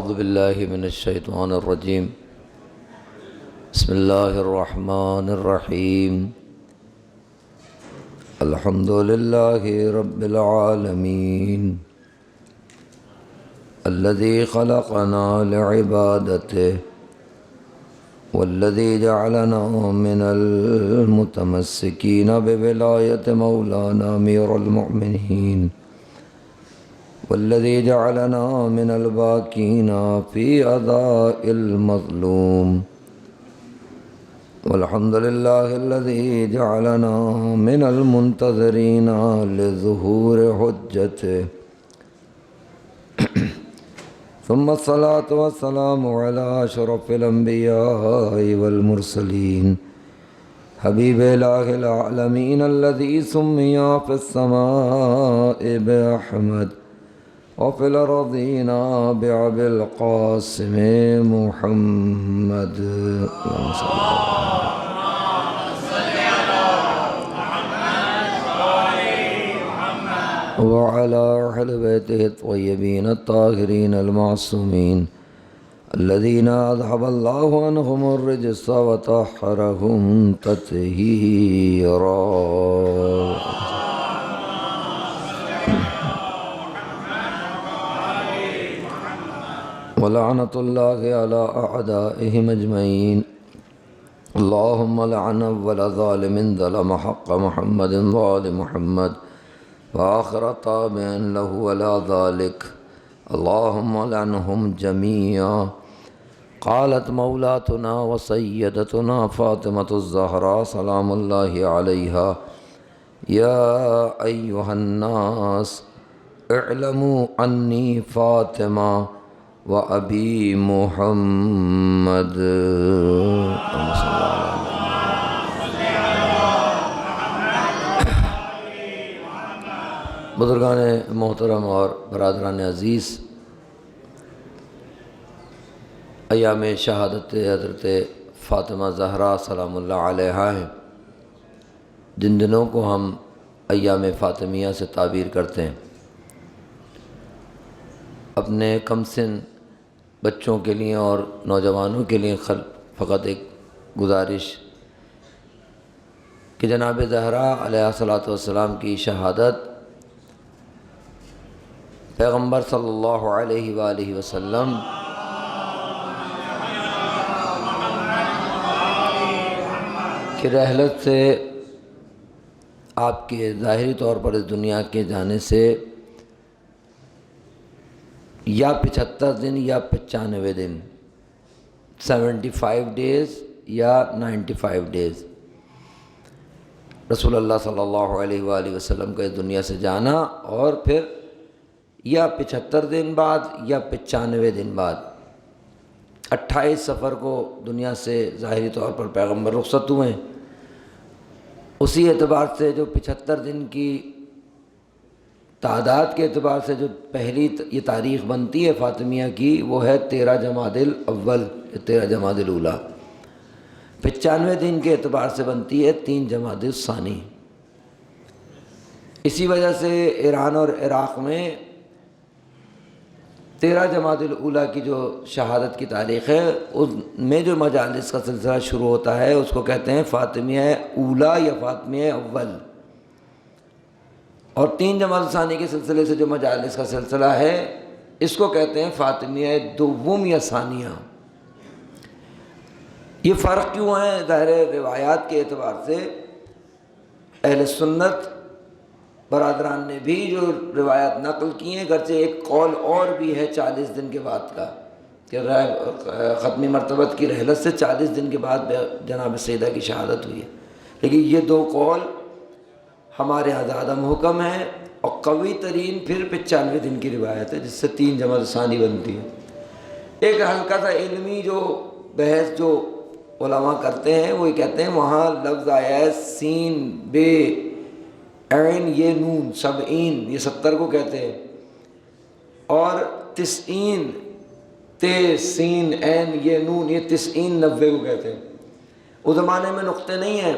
أعوذ بالله من الشيطان الرجيم. بسم الله الرحمن الرحيم. الحمد لله رب العالمين الذي خلقنا لعبادته والذي جعلنا من المتمسكين بولاية مولانا أمير المؤمنين والذي جعلنا من الباكين في أداء المظلوم والحمد لله الذي جعلنا من المنتظرين لظهور حجته ثم الصلاة والسلام على أشرف الأنبياء والمرسلين حبيب إله العالمين الذي سمي في السماء بأحمد وفي الأرضين بأبي القاسم محمد. اللهم صل وعلى أهل بيته الطيبين الطاهرين المعصومين الذين أذهب الله عنهم الرجس وطهرهم تطهيرا. ولعنة الله على أعدائهم أجمعين. اللهم لعن أول ظالم ظلم حق محمد وآل محمد وآخر تابع له ولا ذلك. اللهم لعنهم جميعا. قالت مولاتنا وسيدتنا فاطمة الزهراء سلام الله عليها: يا أيها الناس اعلموا أني فاطمة وأبي محمد. بزرگان محترم اور برادران عزیز، ایام شہادت حضرت فاطمہ زہرا سلام اللہ علیہا ہیں، جن دنوں کو ہم ایام فاطمیہ سے تعبیر کرتے ہیں۔ اپنے کم سن بچوں کے لیے اور نوجوانوں کے لیے فقط ایک گزارش کہ جناب زہرا علیہ الصلوۃ والسلام کی شہادت پیغمبر صلی اللہ علیہ وآلہ وسلم کی رحلت سے، آپ کے ظاہری طور پر اس دنیا کے جانے سے یا 75 دن یا 95 دن، 75 ڈیز یا 95 ڈیز رسول اللہ صلی اللہ علیہ وآلہ وسلم کا اس دنیا سے جانا، اور پھر یا 75 دن بعد یا 95 دن بعد 28 سفر کو دنیا سے ظاہری طور پر پیغمبر رخصت ہوئے ہیں۔ اسی اعتبار سے جو 75 دن کی تعداد کے اعتبار سے جو پہلی یہ تاریخ بنتی ہے فاطمیہ کی، وہ ہے 13 جمادی الاول یا 13 جمادی الاولیٰ۔ 95 دن کے اعتبار سے بنتی ہے 3 جمادی الثانی۔ اسی وجہ سے ایران اور عراق میں 13 جمادی الاولیٰ کی جو شہادت کی تاریخ ہے، اس میں جو مجالس کا سلسلہ شروع ہوتا ہے اس کو کہتے ہیں فاطمیہ اولیٰ یا فاطمیہ اول، اور 3 جمادی الثانی کے سلسلے سے جو مجالس کا سلسلہ ہے اس کو کہتے ہیں فاطمیہ دوم یا ثانیہ۔ یہ فرق کیوں ہے؟ ظاہر روایات کے اعتبار سے اہل سنت برادران نے بھی جو روایات نقل کی ہیں، گرچہ ایک قول اور بھی ہے 40 دن کے بعد کا، کہ ختمی مرتبت کی رحلت سے 40 دن کے بعد جناب سیدہ کی شہادت ہوئی ہے، لیکن یہ 2 قول ہمارے ہاں زیادہ محکم ہیں، اور قوی ترین پھر 95 دن کی روایت ہے، جس سے 3 جمادی ثانی بنتی ہے۔ ایک ہلکا سا علمی جو بحث جو علماء کرتے ہیں وہ یہ کہتے ہیں وہاں لفظ آیا ہے سین بے عین یہ نون، 70 یہ 70 کو کہتے ہیں، اور 90 تے سین عین یہ نون یہ 90 90 کو کہتے ہیں۔ اس زمانے میں نقطے نہیں ہیں،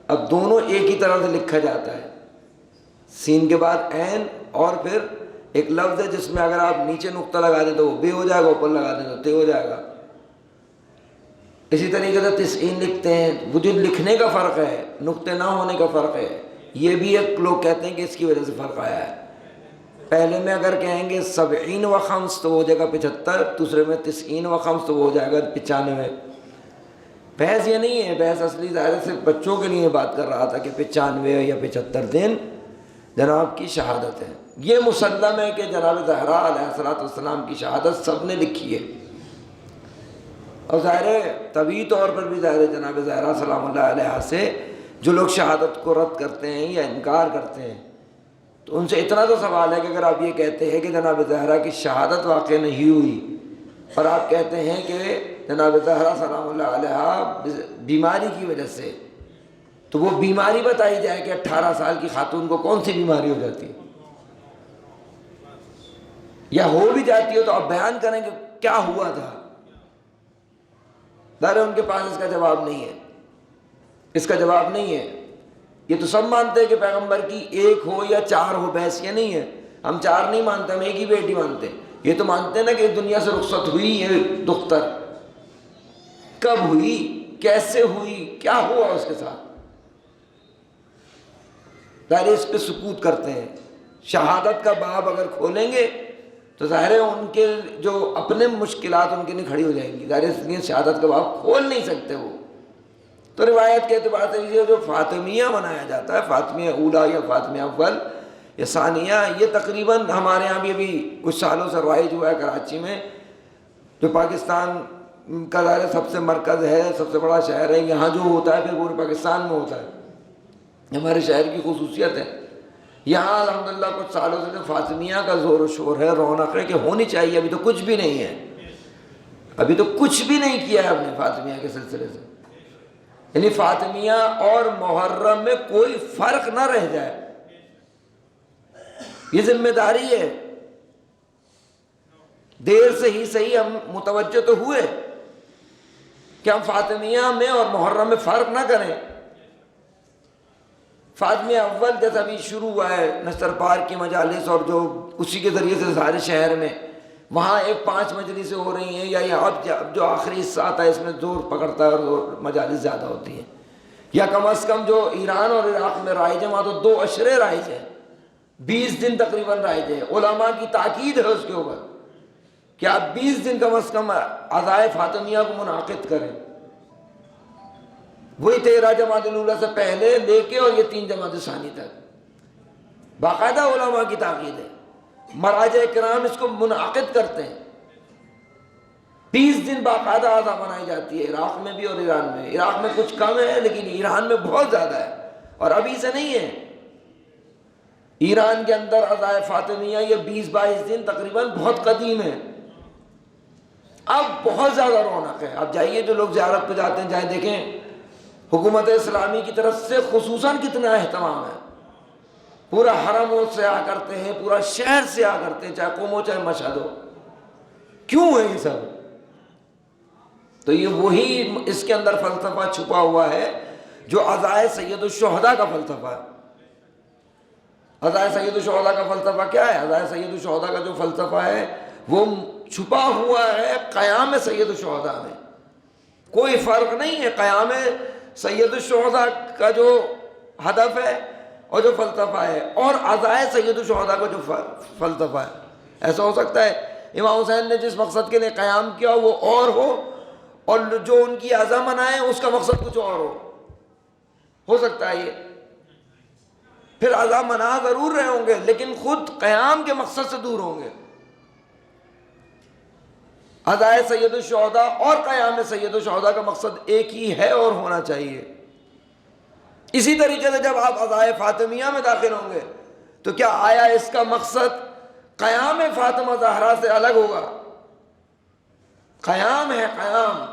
اب دونوں ایک ہی طرح سے لکھا جاتا ہے، سین کے بعد عین اور پھر ایک لفظ ہے جس میں اگر آپ نیچے نقطہ لگا دیں تو وہ بے ہو جائے گا، اوپر لگا دیں تو تے ہو جائے گا۔ اسی طریقے سے 90 لکھتے ہیں، وہ جو لکھنے کا فرق ہے، نقطے نہ ہونے کا فرق ہے، یہ بھی ایک لوگ کہتے ہیں کہ اس کی وجہ سے فرق آیا ہے۔ پہلے میں اگر کہیں گے 70 و خمس تو ہو جائے گا 75، دوسرے میں 90 و خمس تو ہو جائے گا 95۔ بحث یہ نہیں ہے، بحث اصلی ظاہر سے بچوں کے لیے بات کر رہا تھا کہ 95 یا 75 دن جناب کی شہادت ہے۔ یہ مسلم ہے کہ جناب زہرا علیہ السلام کی شہادت سب نے لکھی ہے، اور ظاہر ہے طبعی طور پر بھی ظاہر ہے جناب زہرا سلام اللہ علیہ سے جو لوگ شہادت کو رد کرتے ہیں یا انکار کرتے ہیں، تو ان سے اتنا تو سوال ہے کہ اگر آپ یہ کہتے ہیں کہ جناب زہرا کی شہادت واقع نہیں ہوئی، اور آپ کہتے ہیں کہ جناب زہرا سلام اللہ علیہ بیماری کی وجہ سے، تو وہ بیماری بتائی جائے کہ 18 سال کی خاتون کو کون سی بیماری ہو جاتی ہے، یا ہو بھی جاتی ہو تو آپ بیان کریں کہ کیا ہوا تھا۔ ظاہر ہے ان کے پاس اس کا جواب نہیں ہے، اس کا جواب نہیں ہے۔ یہ تو سب مانتے ہیں کہ پیغمبر کی ایک ہو یا 4 ہو، بحث یہ نہیں ہے، ہم 4 نہیں مانتے، ہم ایک ہی بیٹی مانتے ہیں۔ یہ تو مانتے ہیں نا کہ دنیا سے رخصت ہوئی ہے دختر، کب ہوئی، کیسے ہوئی، کیا ہوا اس کے ساتھ، ظاہر اس پہ سکوت کرتے ہیں۔ شہادت کا باب اگر کھولیں گے تو ظاہر ہے ان کے جو اپنے مشکلات ان کے لیے کھڑی ہو جائیں گی، ظاہر اس لیے شہادت کا باب کھول نہیں سکتے وہ۔ تو روایت کے اعتبار سے یہ جو فاطمیہ منایا جاتا ہے، فاطمیہ اولا یا فاطمیہ اول یا ثانیہ، یہ تقریباً ہمارے ہاں بھی ابھی کچھ سالوں سے رائج ہوا ہے کراچی میں، جو پاکستان کا ظاہر سب سے مرکز ہے، سب سے بڑا شہر ہے، یہاں جو ہوتا ہے پھر پورے پاکستان میں ہوتا ہے، ہمارے شہر کی خصوصیت ہے۔ یہاں الحمدللہ کچھ سالوں سے جو فاطمیہ کا زور و شور ہے، رونق ہے کہ ہونی چاہیے، ابھی تو کچھ بھی نہیں ہے، ابھی تو کچھ بھی نہیں کیا ہے ہم نے فاطمیہ کے سلسلے سے، یعنی فاطمیہ اور محرم میں کوئی فرق نہ رہ جائے، یہ ذمہ داری ہے۔ دیر سے ہی صحیح ہم متوجہ تو ہوئے کہ ہم فاطمیہ میں اور محرم میں فرق نہ کریں۔ فاطمیہ اول جیسا بھی شروع ہوا ہے نشتر پارک کی مجالس، اور جو اسی کے ذریعے سے سارے شہر میں وہاں 5 مجلسیں ہو رہی ہیں، یا اب جو آخری حصہ آتا ہے اس میں زور پکڑتا ہے اور مجالس زیادہ ہوتی ہیں، یا کم از کم جو ایران اور عراق میں رائج ہے وہاں تو 2 عشرے رائج ہیں، 20 دن تقریباً رائج ہے۔ علماء کی تاکید ہے اس کے اوپر کہ آپ 20 دن کم از کم عزائے فاطمیہ کو منعقد کریں، وہی 13 جماعت الاولیٰ سے پہلے لے کے اور یہ 3 جماعت ثانی تک باقاعدہ علماء کی تاکید ہے، مراجع کرام اس کو منعقد کرتے ہیں، 20 دن باقاعدہ عزا بنائی جاتی ہے، عراق میں بھی اور ایران میں۔ عراق میں کچھ کم ہے لیکن ایران میں بہت زیادہ ہے، اور ابھی سے نہیں ہے، ایران کے اندر عزائے فاطمیہ یہ 20-22 دن تقریباً بہت قدیم ہے، اب بہت زیادہ رونق ہے۔ اب جائیے جو لوگ زیارت پہ جاتے ہیں جائیں دیکھیں حکومت اسلامی کی طرف سے خصوصاً کتنا اہتمام ہے، پورا حرم سے آ کرتے ہیں، پورا شہر سے آ کرتے ہیں، چاہے قم ہو چاہے مشہد ہو۔ کیوں ہے یہ سب؟ تو یہ وہی اس کے اندر فلسفہ چھپا ہوا ہے جو عزائے سید الشہداء کا فلسفہ ہے۔ عزائے سید الشہداء کا فلسفہ کیا ہے؟ عزائے سید الشہداء کا جو فلسفہ ہے وہ چھپا ہوا ہے قیام سید الشہداء میں، کوئی فرق نہیں ہے قیام سید الشہداء کا جو ہدف ہے اور جو فلسفہ ہے، اور عزائے سید الشہداء کا جو فلسفہ ہے۔ ایسا ہو سکتا ہے امام حسین نے جس مقصد کے لیے قیام کیا وہ اور ہو، اور جو ان کی عزا منائے اس کا مقصد کچھ اور ہو سکتا ہے یہ؟ پھر عزا منا ضرور رہے ہوں گے لیکن خود قیام کے مقصد سے دور ہوں گے۔ عزائے سید الشہداء اور قیام سید الشہداء کا مقصد ایک ہی ہے اور ہونا چاہیے۔ اسی طریقے سے جب آپ عزائے فاطمیہ میں داخل ہوں گے تو کیا آیا اس کا مقصد قیام فاطمہ زہرا سے الگ ہوگا؟ قیام ہے، قیام۔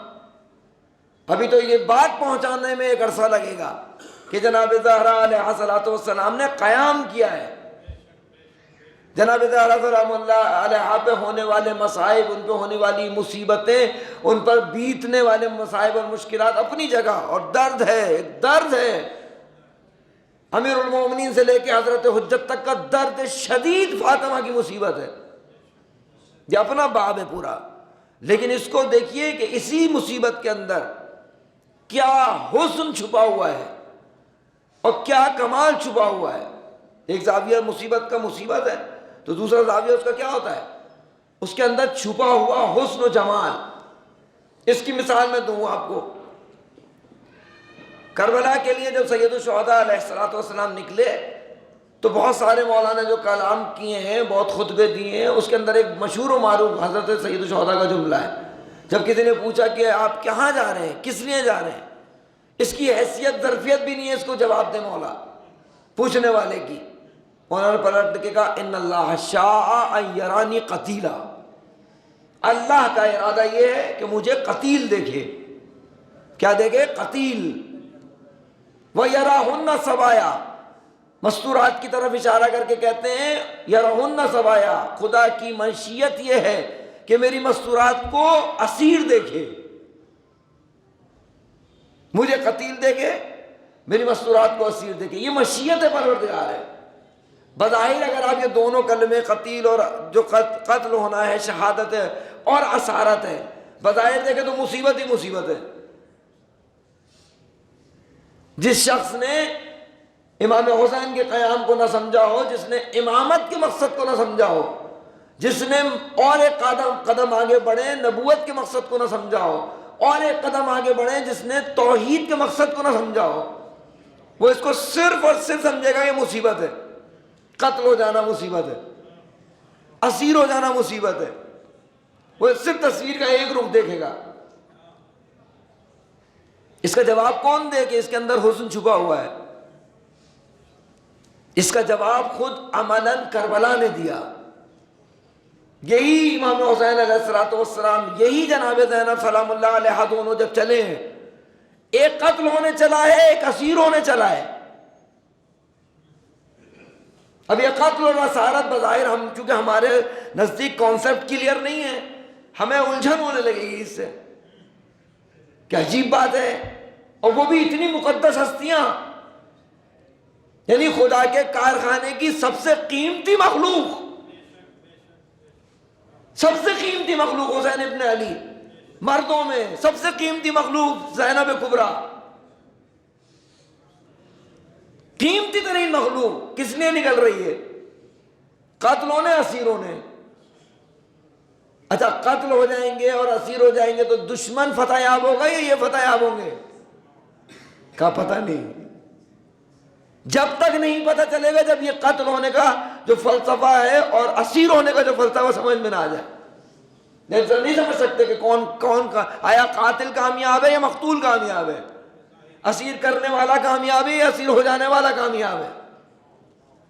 ابھی تو یہ بات پہنچانے میں ایک عرصہ لگے گا کہ جناب زہرا علیہ السلام نے قیام کیا ہے، جناب زہرا سلام اللہ علیہ پہ ہونے والے مصائب، ان پہ ہونے والی مصیبتیں، ان پر بیتنے والے مصائب اور مشکلات اپنی جگہ، اور درد ہے، ایک درد ہے امیر المومنین سے لے کے حضرت حجت تک کا درد شدید فاطمہ کی مصیبت ہے، یہ اپنا باب ہے پورا، لیکن اس کو دیکھیے کہ اسی مصیبت کے اندر کیا حسن چھپا ہوا ہے اور کیا کمال چھپا ہوا ہے۔ ایک زاویہ مصیبت کا مصیبت ہے تو دوسرا زاویہ اس کا کیا ہوتا ہے، اس کے اندر چھپا ہوا حسن و جمال۔ اس کی مثال میں دوں آپ کو، کربلا کے لیے جب سید الشہداء علیہ السلام نکلے تو بہت سارے مولانا جو کلام کیے ہیں، بہت خطبے دیے ہیں، اس کے اندر ایک مشہور و معروف حضرت سید الشہداء کا جملہ ہے۔ جب کسی نے پوچھا کہ آپ کہاں جا رہے ہیں، کس لیے جا رہے ہیں، اس کی حیثیت ظرفیت بھی نہیں ہے اس کو جواب دے مولا پوچھنے والے کی، مولانا نے پلٹ کے کہا ان اللہ شاء ان یرانی قتیلا، اللہ کا ارادہ یہ ہے کہ مجھے قتیل دیکھے۔ کیا دیکھے؟ قتیل۔ وَيَرَاهُنَّ سَبَايَا، مستورات کی طرف اشارہ کر کے کہتے ہیں یَرَاهُنَّ سَبَايَا، خدا کی مشیت یہ ہے کہ میری مستورات کو اسیر دیکھے، مجھے قتیل دیکھے، میری مستورات کو اسیر دیکھے۔ یہ مشیت پروردگار ہے۔ بظاہر اگر آپ یہ دونوں کلمے، قتیل اور جو قتل ہونا ہے، شہادت ہے اور اسارت ہے، بظاہر دیکھیں تو مصیبت ہی مصیبت ہے۔ جس شخص نے امام حسین کے قیام کو نہ سمجھا ہو، جس نے امامت کے مقصد کو نہ سمجھا ہو، جس نے اور ایک قدم آگے بڑھے نبوت کے مقصد کو نہ سمجھا ہو، اور ایک قدم آگے بڑھے جس نے توحید کے مقصد کو نہ سمجھا ہو، وہ اس کو صرف اور صرف سمجھے گا یہ مصیبت ہے، قتل ہو جانا مصیبت ہے، اسیر ہو جانا مصیبت ہے۔ وہ صرف تصویر کا ایک رخ دیکھے گا۔ اس کا جواب کون دے کہ اس کے اندر حسن چھپا ہوا ہے؟ اس کا جواب خود عملاً کربلا نے دیا۔ یہی امام حسین علیہ السلام، یہی جناب زینب سلام اللہ علیہ دونوں جب چلے ہیں، ایک قتل ہونے چلا ہے، ایک اسیر ہونے چلا ہے۔ اب یہ قتل اور اسارت بظاہر ہم چونکہ ہمارے نزدیک کانسیپٹ کلیئر نہیں ہے، ہمیں الجھن ہونے لگے گی اس سے، کیا عجیب بات ہے۔ اور وہ بھی اتنی مقدس ہستیاں، یعنی خدا کے کارخانے کی سب سے قیمتی مخلوق، سب سے قیمتی مخلوق حسین ابن علی، مردوں میں سب سے قیمتی مخلوق زینب کبریٰ، قیمتی ترین مخلوق کس لیے نکل رہی ہے؟ قتل ہونے، اسیر ہونے۔ اچھا قتل ہو جائیں گے اور اسیر ہو جائیں گے تو دشمن فتح یاب ہوگا یا یہ فتح یاب ہوں گے؟ کا پتہ نہیں، جب تک نہیں پتہ چلے گا جب یہ قتل ہونے کا جو فلسفہ ہے اور اسیر ہونے کا جو فلسفہ سمجھ میں نہ آ جائے۔ نہیں سمجھ سکتے کہ کون کا آیا قاتل کامیاب ہے یا مقتول کامیاب ہے، اسیر کرنے والا کامیاب ہے یا اسیر ہو جانے والا کامیاب ہے۔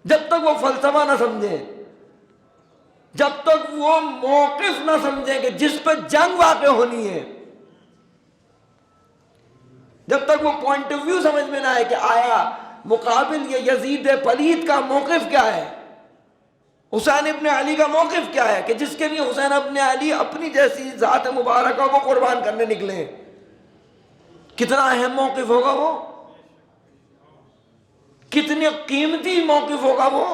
جب تک وہ فلسفہ نہ سمجھیں، جب تک وہ موقف نہ سمجھیں کہ جس پہ جنگ واقع ہونی ہے، جب تک وہ پوائنٹ آف ویو سمجھ میں نہ آئے کہ آیا مقابل یہ یزید پلید کا موقف کیا ہے، حسین ابن علی کا موقف کیا ہے، کہ جس کے لیے حسین ابن علی اپنی جیسی ذات مبارکہ کو قربان کرنے نکلے، کتنا اہم موقف ہوگا وہ، کتنی قیمتی موقف ہوگا وہ،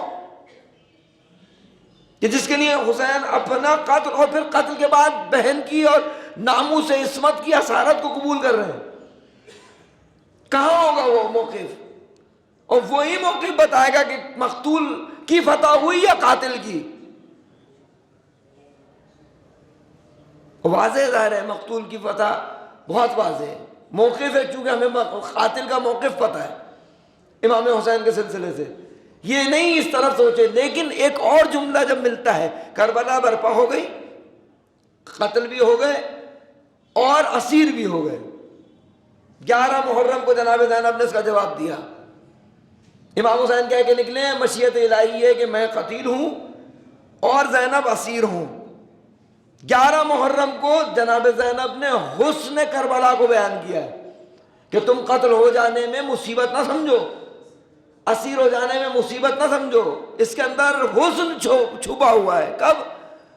کہ جس کے لیے حسین اپنا قتل اور پھر قتل کے بعد بہن کی اور ناموس عصمت کی اسارت کو قبول کر رہے ہیں۔ کہاں ہوگا وہ موقف؟ اور وہی موقف بتائے گا کہ مقتول کی فتح ہوئی یا قاتل کی۔ واضح ظاہر ہے مقتول کی فتح بہت واضح ہے، موقف ہے، چونکہ ہمیں قاتل کا موقف پتہ ہے امام حسین کے سلسلے سے، یہ نہیں اس طرف سوچے۔ لیکن ایک اور جملہ جب ملتا ہے، کربلا برپا ہو گئی، قتل بھی ہو گئے اور اسیر بھی ہو گئے۔ 11 محرم کو جناب زینب نے اس کا جواب دیا۔ امام حسین کہہ کے نکلے ہیں مشیت الہی ہے کہ میں قتیل ہوں اور زینب اسیر ہوں۔ 11 محرم کو جناب زینب نے حسن کربلا کو بیان کیا ہے کہ تم قتل ہو جانے میں مصیبت نہ سمجھو، اسیر ہو جانے میں مصیبت نہ سمجھو، اس کے اندر حسن چھپا ہوا ہے۔ کب؟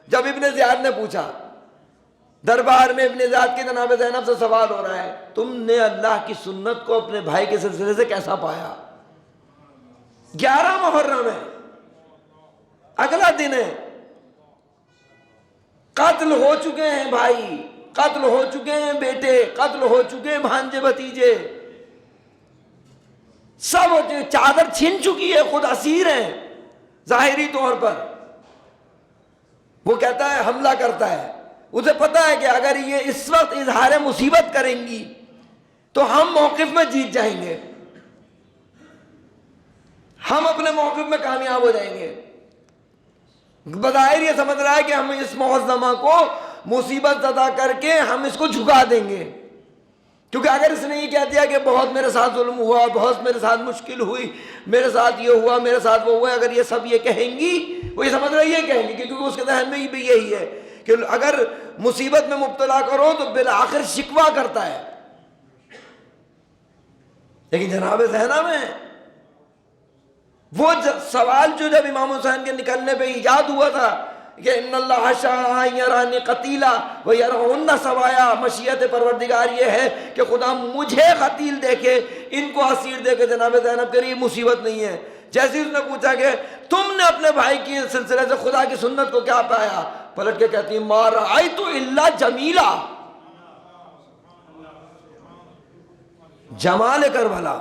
جب ابن زیاد نے پوچھا دربار میں، ابن زیاد کے جناب زینب سے سوال ہو رہا ہے تم نے اللہ کی سنت کو اپنے بھائی کے سلسلے سے کیسا پایا؟ 11 محرم ہے، اگلا دن ہے، قتل ہو چکے ہیں بھائی، قتل ہو چکے ہیں بیٹے، قتل ہو چکے ہیں بھانجے بھتیجے، سب چادر چھن چکی ہے، خود اسیر ہیں ظاہری طور پر۔ وہ کہتا ہے حملہ کرتا ہے، اسے پتا ہے کہ اگر یہ اس وقت اظہار مصیبت کریں گی تو ہم موقف میں جیت جائیں گے، ہم اپنے موقف میں کامیاب ہو جائیں گے۔ بظاہر یہ سمجھ رہا ہے کہ ہم اس معظمہ کو مصیبت زدہ کر کے ہم اس کو جھکا دیں گے، کیونکہ اگر اس نے یہ کہہ دیا کہ بہت میرے ساتھ ظلم ہوا، بہت میرے ساتھ مشکل ہوئی، میرے ساتھ یہ ہوا، میرے ساتھ وہ ہوا، اگر یہ سب یہ کہیں گی، وہ یہ سمجھ رہا ہے یہ کہیں گی، کیونکہ اس کے ذہن میں بھی یہی ہے کہ اگر مصیبت میں مبتلا کرو تو بالآخر شکوہ کرتا ہے۔ لیکن جناب زینب میں وہ سوال جو جب امام حسین کے نکلنے پہ ایجاد ہوا تھا کہ ان اللہ شاء یرانی قتیلا و یرون سوایا، مشیت پروردگار یہ ہے کہ خدا مجھے قتیل دیکھے، ان کو اسیر دیکھے، جناب زینب کہہ رہی مصیبت نہیں ہے۔ جیسے اس نے پوچھا کہ تم نے اپنے بھائی کی سلسلے سے خدا کی سنت کو کیا پایا، پلٹ کے کہتی ما رأیت الا جمیلا، جمال کربلا،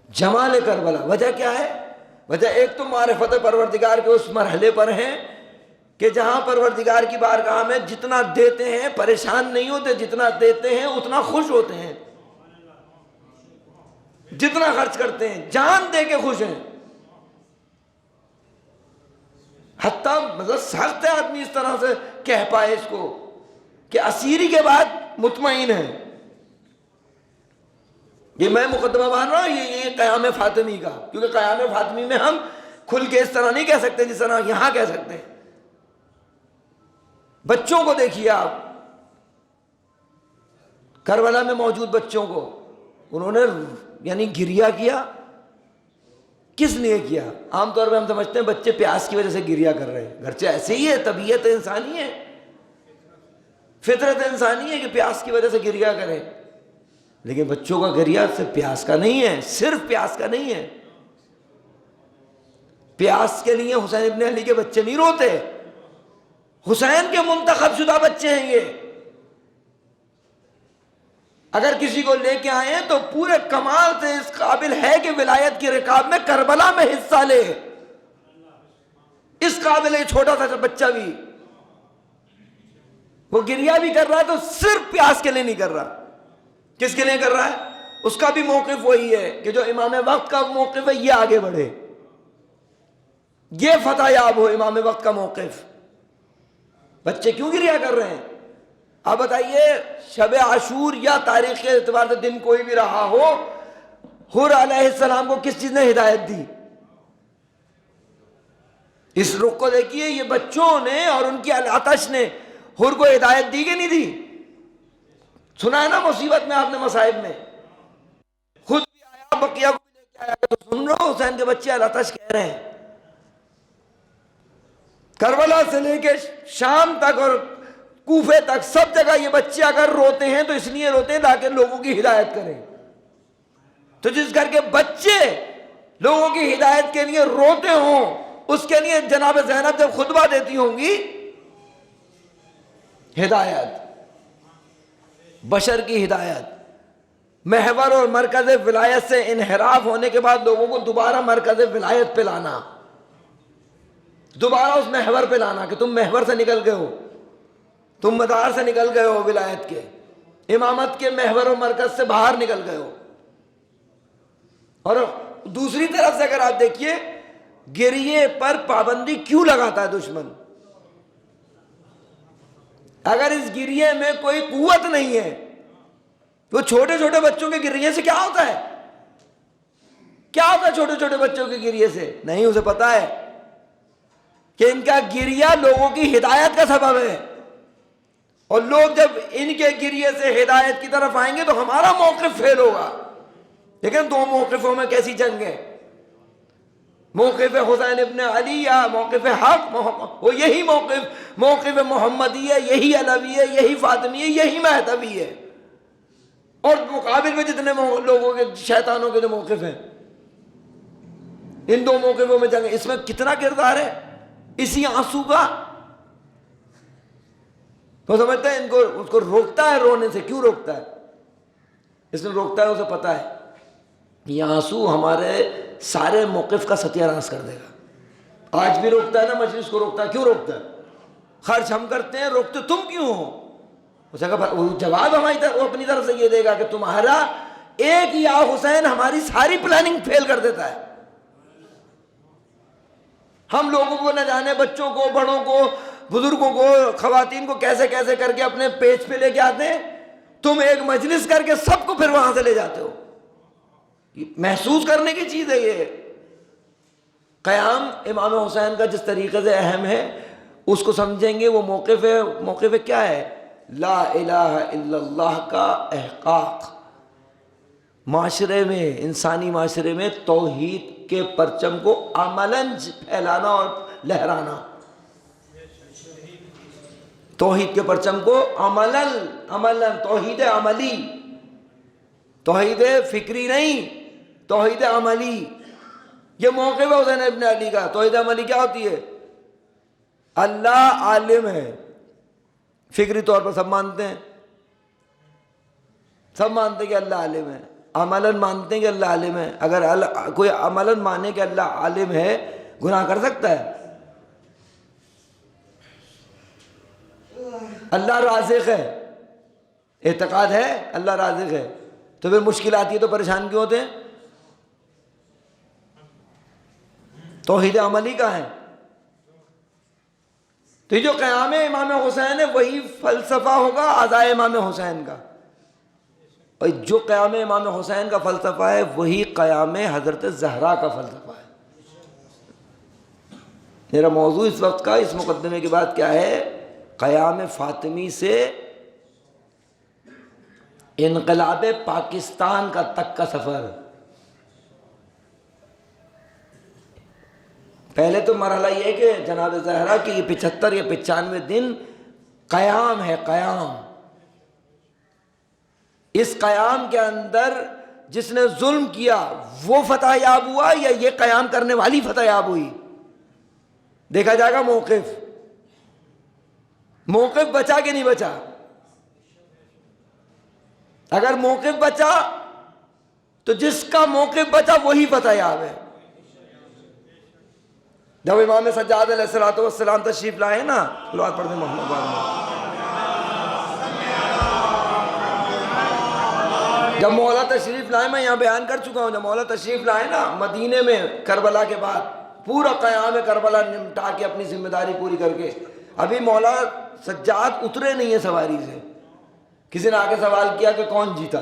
جمال کربلا۔ وجہ کیا ہے؟ وجہ ایک تو معرفت پروردگار کے اس مرحلے پر ہیں کہ جہاں پروردگار کی بارگاہ میں جتنا دیتے ہیں پریشان نہیں ہوتے، جتنا دیتے ہیں اتنا خوش ہوتے ہیں، جتنا خرچ کرتے ہیں جان دے کے خوش ہیں۔ حتیٰ مطلب سخت ہے آدمی اس طرح سے کہہ پائے اس کو کہ اسیری کے بعد مطمئن ہے۔ یہ میں مقدمہ مان رہا ہوں یہ قیام فاطمی کا، کیونکہ قیام فاطمی میں ہم کھل کے اس طرح نہیں کہہ سکتے جس طرح یہاں کہہ سکتے ہیں۔ بچوں کو دیکھیے آپ، کربلا میں موجود بچوں کو، انہوں نے یعنی گریہ کیا، کس لیے کیا؟ عام طور پہ ہم سمجھتے ہیں بچے پیاس کی وجہ سے گریہ کر رہے ہیں، گرچہ ایسے ہی ہے، طبیعت انسانی ہے، فطرت انسانی ہے کہ پیاس کی وجہ سے گریہ کریں، لیکن بچوں کا گریہ صرف پیاس کا نہیں ہے، صرف پیاس کا نہیں ہے۔ پیاس کے لیے حسین ابن علی کے بچے نہیں روتے، حسین کے منتخب شدہ بچے ہیں یہ۔ اگر کسی کو لے کے آئیں تو پورے کمال سے اس قابل ہے کہ ولایت کی رکاب میں کربلا میں حصہ لے، اس قابل ہے چھوٹا سا بچہ بھی۔ وہ گریہ بھی کر رہا ہے تو صرف پیاس کے لیے نہیں کر رہا، کس کے لیے کر رہا ہے؟ اس کا بھی موقف وہی ہے کہ جو امام وقت کا موقف ہے یہ آگے بڑھے، یہ فتح یاب ہو امام وقت کا موقف۔ بچے کیوں گریہ کر رہے ہیں؟ آپ بتائیے، شب عاشور یا تاریخ کے اعتبار سے دن کوئی بھی رہا ہو، حر علیہ السلام کو کس چیز نے ہدایت دی؟ اس رخ کو دیکھیے، یہ بچوں نے اور ان کی آتش نے حر کو ہدایت دی کہ نہیں دی؟ سنا ہے نا مصیبت میں آپ نے، مصائب میں خود بھی آیا، بقیہ کو بھی لے کے آیا، تو سن رہے ہو حسین کے بچے آتش کہہ رہے ہیں۔ کربلا سے لے کے شام تک اور کوفے تک سب جگہ یہ بچے اگر روتے ہیں تو اس لیے روتے ہیں تاکہ لوگوں کی ہدایت کریں۔ تو جس گھر کے بچے لوگوں کی ہدایت کے لیے روتے ہوں، اس کے لیے جناب زینب جب خطبہ دیتی ہوں گی، ہدایت، بشر کی ہدایت، محور اور مرکز ولایت سے انحراف ہونے کے بعد لوگوں کو دوبارہ مرکز ولایت پہ لانا، دوبارہ اس محور پہ لانا کہ تم محور سے نکل گئے ہو، تم مدار سے نکل گئے ہو، ولایت کے امامت کے محور و مرکز سے باہر نکل گئے ہو۔ اور دوسری طرف سے اگر آپ دیکھیے، گریے پر پابندی کیوں لگاتا ہے دشمن؟ اگر اس گریے میں کوئی قوت نہیں ہے، تو چھوٹے چھوٹے بچوں کے گریے سے کیا ہوتا ہے؟ کیا ہوتا ہے چھوٹے چھوٹے بچوں کے گریے سے؟ نہیں، اسے پتا ہے کہ ان کا گریہ لوگوں کی ہدایت کا سبب ہے، اور لوگ جب ان کے گریے سے ہدایت کی طرف آئیں گے تو ہمارا موقف فیل ہوگا۔ لیکن دو موقفوں میں کیسی جنگ ہے؟ موقف حسین ابن علی یا موقف حق، وہ یہی موقف محمدی ہے، یہی علوی ہے، یہی فاطمی ہے، یہی مہدوی ہے۔ اور مقابل میں جتنے لوگوں کے شیطانوں کے جو موقف ہیں، ان دو موقفوں میں جنگ، اس میں کتنا کردار ہے اسی آنسو کا. تو سمجھتے ہیں اس کو روکتا ہے رونے سے. کیوں روکتا ہے؟ اس نے روکتا ہے، اسے پتا ہے یہ آنسو ہمارے سارے موقف کا ستیہ ناش کر دے گا. آج بھی روکتا ہے نا، مجلس کو روکتا ہے. کیوں روکتا ہے؟ خرچ ہم کرتے ہیں، روکتے تم کیوں ہو؟ اسے کہا جواب ہماری طرف، وہ اپنی طرف سے یہ دے گا کہ تمہارا ایک یا حسین ہماری ساری پلاننگ فیل کر دیتا ہے. ہم لوگوں کو نہ جانے، بچوں کو، بڑوں کو، بزرگوں کو، خواتین کو کیسے کیسے کر کے اپنے پیج پہ لے کے آتے ہیں. تم ایک مجلس کر کے سب کو پھر وہاں سے لے جاتے ہو. محسوس کرنے کی چیز ہے یہ. قیام امام حسین کا جس طریقے سے اہم ہے اس کو سمجھیں گے. وہ موقف کیا ہے؟ لا الہ الا اللہ کا احقاق. معاشرے میں، انسانی معاشرے میں توحید کے پرچم کو عملاً پھیلانا اور لہرانا. توحید کے پرچم کو عملاً توحید عملی، توحید فکری نہیں، توحید عملی. یہ موقف ہے حسین ابن علی کا. توحید عملی کیا ہوتی ہے؟ اللہ عالم ہے. فکری طور پر سب مانتے ہیں، سب مانتے ہیں کہ اللہ عالم ہے. عملاً مانتے ہیں کہ اللہ عالم ہے. اگر کوئی عملاً مانے کہ اللہ عالم ہے، گناہ کر سکتا ہے؟ اللہ رازق ہے، اعتقاد ہے اللہ رازق ہے، تو پھر مشکل آتی ہے تو پریشان کیوں ہوتے ہیں؟ توحید عملی کا ہے. تو یہ جو قیام امام حسین ہے وہی فلسفہ ہوگا عزائے امام حسین کا. اور جو قیام امام حسین کا فلسفہ ہے وہی قیام حضرت زہرا کا فلسفہ ہے. میرا موضوع اس وقت کا، اس مقدمے کے بعد کیا ہے؟ قیام فاطمی سے انقلاب پاکستان کا تک کا سفر. پہلے تو مرحلہ یہ ہے کہ جناب زہرا کی یہ 75 یا 95 دن قیام ہے. قیام، اس قیام کے اندر جس نے ظلم کیا وہ فتح یاب ہوا یا یہ قیام کرنے والی فتح یاب ہوئی؟ دیکھا جائے گا موقف بچا کہ نہیں بچا. اگر موقف بچا تو جس کا موقف بچا وہی فتح یاب ہے. جب امام سجاد علیہ السلام تشریف لائے نا، صلوات پڑھتے محمد میں، جب مولا تشریف لائے، میں یہاں بیان کر چکا ہوں، جب مولا تشریف لائے نا مدینے میں کربلا کے بعد، پورا قیام کربلا نمٹا کے اپنی ذمہ داری پوری کر کے، ابھی مولا سجاد اترے نہیں ہیں سواری سے. کسی نے آ کے سوال کیا کہ کون جیتا؟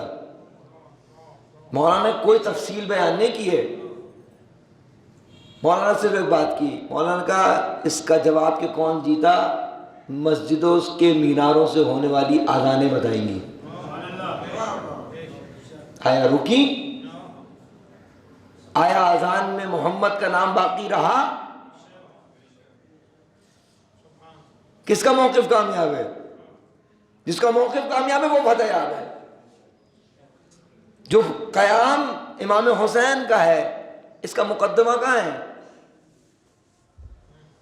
مولانا نے کوئی تفصیل بیان نہیں کی ہے. مولانا صرف ایک بات کی، مولانا نے کہا اس کا جواب کہ کون جیتا مسجدوں کے میناروں سے ہونے والی آذانیں بتائیں گی. آیا رکی؟ آیا اذان میں محمد کا نام باقی رہا؟ کس کا موقف کامیاب ہے؟ جس کا موقف کامیاب ہے وہ فتح یاب ہے. جو قیام امام حسین کا ہے اس کا مقدمہ کہاں ہے؟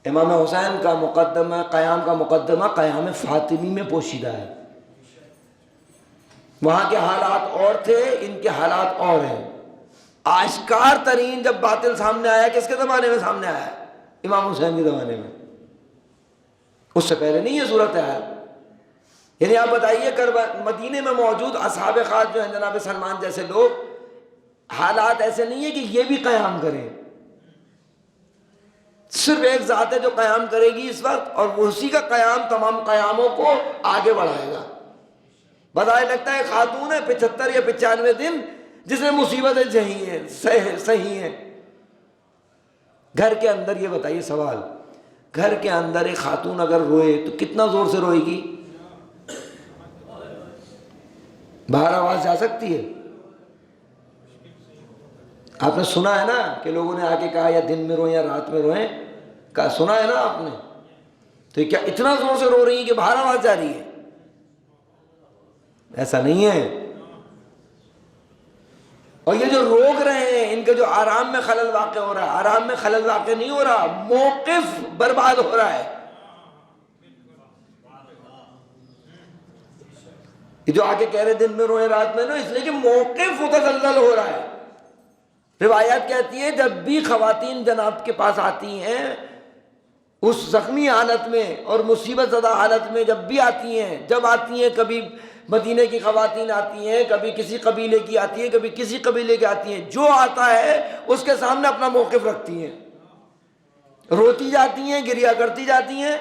امام حسین کا مقدمہ، قیام کا مقدمہ قیام فاطمی میں پوشیدہ ہے. وہاں کے حالات اور تھے، ان کے حالات اور ہیں. آشکار ترین جب باطل سامنے آیا، کس کے زمانے میں سامنے آیا؟ امام حسین کے زمانے میں. اس سے پہلے نہیں ہے صورتحال. یعنی آپ بتائیے مدینے میں موجود اصحاب خاص جو ہیں، جناب سلمان جیسے لوگ، حالات ایسے نہیں ہے کہ یہ بھی قیام کریں. صرف ایک ذات ہے جو قیام کرے گی اس وقت، اور اسی کا قیام تمام قیاموں کو آگے بڑھائے گا. بظاہر لگتا ہے خاتون ہے 75 یا 95 دن جس میں مصیبتیں صحیح ہیں. گھر کے اندر یہ بتائیے سوال، گھر کے اندر ایک خاتون اگر روئے تو کتنا زور سے روئے گی؟ باہر آواز جا سکتی ہے؟ آپ نے سنا ہے نا کہ لوگوں نے آ کے کہا یا دن میں روئیں یا رات میں روئیں، کہا سنا ہے نا آپ نے. تو کیا اتنا زور سے رو رہی ہیں کہ باہر آواز جا رہی ہے؟ ایسا نہیں ہے. اور یہ جو روک رہے ہیں ان کے جو آرام میں خلل واقع ہو رہا ہے، آرام میں خلل واقع نہیں ہو رہا، موقف برباد ہو رہا ہے. یہ جو آگے کہہ رہے دن میں روئے رات میں، اس لیے کہ موقف متزلزل ہو رہا ہے. روایات کہتی ہے جب بھی خواتین جناب کے پاس آتی ہیں اس زخمی حالت میں اور مصیبت زدہ حالت میں، جب بھی آتی ہیں، جب آتی ہیں، کبھی مدینے کی خواتین آتی ہیں، کبھی کسی قبیلے کی آتی ہیں، کبھی کسی قبیلے کی آتی ہیں، جو آتا ہے اس کے سامنے اپنا موقف رکھتی ہیں، روتی جاتی ہیں، گریا کرتی جاتی ہیں،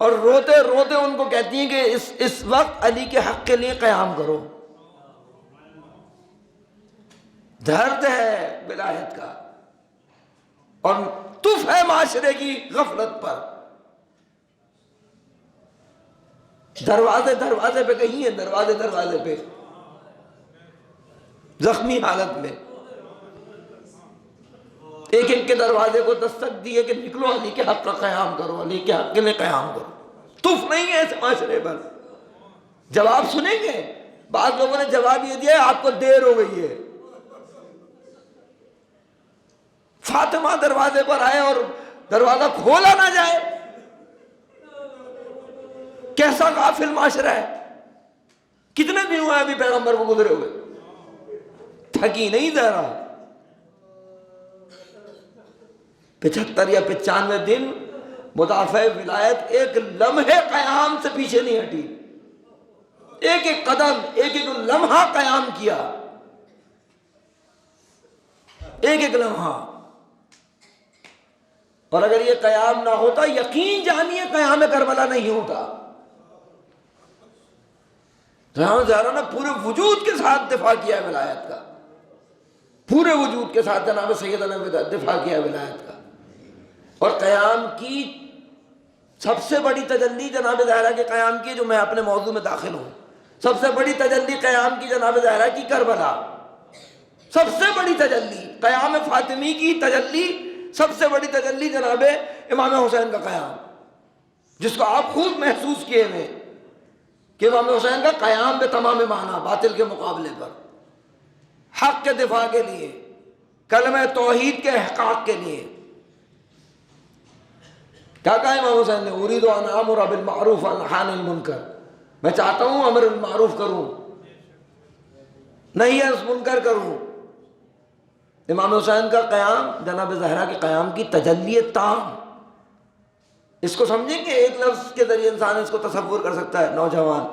اور روتے روتے ان کو کہتی ہیں کہ اس وقت علی کے حق کے لیے قیام کرو. درد ہے ولایت کا اور تف ہے معاشرے کی غفلت پر. دروازے دروازے پہ کہیں ہیں، دروازے دروازے پہ زخمی حالت میں ایک ایک کے دروازے کو دستک دی ہے کہ نکلو، علی کے حق کا قیام کرو، علی کے حق کے لیے قیام کرو. تف نہیں ہے ایسے معاشرے پر. جواب سنیں گے؟ بعض لوگوں نے جواب یہ دیا ہے آپ کو دیر ہو گئی ہے. فاطمہ دروازے پر آئے اور دروازہ کھولا نہ جائے. کیسا غافل معاشرہ ہے. کتنے دن ہوئے ابھی پیغمبر کو گزرے ہوئے؟ تھکی نہیں ذرا. 75 یا 95 دن مدافع ولایت ایک لمحے قیام سے پیچھے نہیں ہٹی. ایک ایک قدم، ایک ایک لمحہ قیام کیا، ایک ایک لمحہ. اور اگر یہ قیام نہ ہوتا یقین جانیے قیام کربلا نہیں ہوتا. زہرا نے پورے وجود کے ساتھ دفاع کیا ولایت کا، پورے وجود کے ساتھ جناب سیدنا نے دفاع کیا ولایت کا. اور قیام کی سب سے بڑی تجلی جناب زہرا کے قیام کی، جو میں اپنے موضوع میں داخل ہوں، سب سے بڑی تجلی قیام کی جناب زہرا کی کربلا. سب سے بڑی تجلی قیام فاطمی کی تجلی، سب سے بڑی تجلی جناب امام حسین کا قیام، جس کو آپ خود محسوس کیے ہیں کہ امام حسین کا قیام بے تمام معنی باطل کے مقابلے پر، حق کے دفاع کے لیے، کلمہ توحید کے احقاق کے لیے. کیا کہا امام حسین نے؟ اريد ان امر بالمعروف وانہا عن المنکر. میں چاہتا ہوں امر بالمعروف کروں، نہیں ہے اس منکر کروں. امام حسین کا قیام جناب زہرا کے قیام کی تجلی تام. اس کو سمجھیں کہ ایک لفظ کے ذریعے انسان اس کو تصور کر سکتا ہے. نوجوان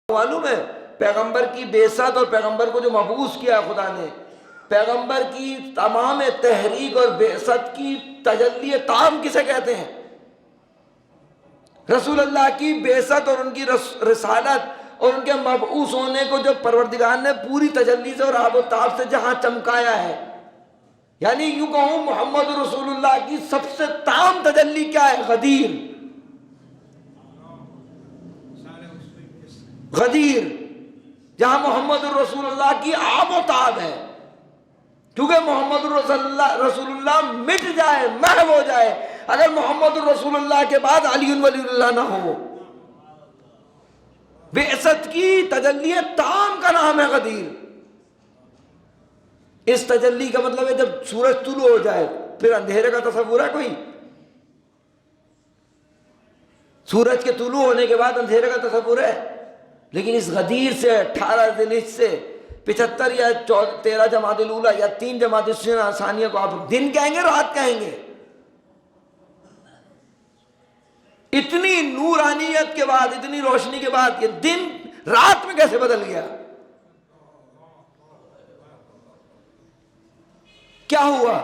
معلوم ہے پیغمبر کی بعثت اور پیغمبر کو جو مبعوث کیا خدا نے، پیغمبر کی تمام تحریک اور بعثت کی تجلی تام کسے کہتے ہیں؟ رسول اللہ کی بعثت اور ان کی رسالت اور ان کے مبعوث ہونے کو جو پروردگار نے پوری تجلی سے اور آب و تاب سے جہاں چمکایا ہے، یعنی یوں کہوں محمد رسول اللہ کی سب سے تام تجلی کیا ہے؟ غدیر. غدیر جہاں محمد رسول اللہ کی آب و تاب ہے. کیونکہ محمد رسول اللہ مٹ جائے، محو ہو جائے اگر محمد رسول اللہ کے بعد علی ولی اللہ نہ ہو. بعثت کی تجلی تام کا نام ہے غدیر. اس تجلی کا مطلب ہے جب سورج طلوع ہو جائے پھر اندھیرے کا تصور ہے کوئی؟ سورج کے طلوع ہونے کے بعد اندھیرے کا تصور ہے؟ لیکن اس غدیر سے 18 ذی الحجہ سے 75 یا 13 جمادی الاولیٰ یا 3 جمادی ثانیہ کو آپ دن کہیں گے رات کہیں گے؟ اتنی نورانیت کے بعد، اتنی روشنی کے بعد یہ دن رات میں کیسے بدل گیا؟ کیا ہوا؟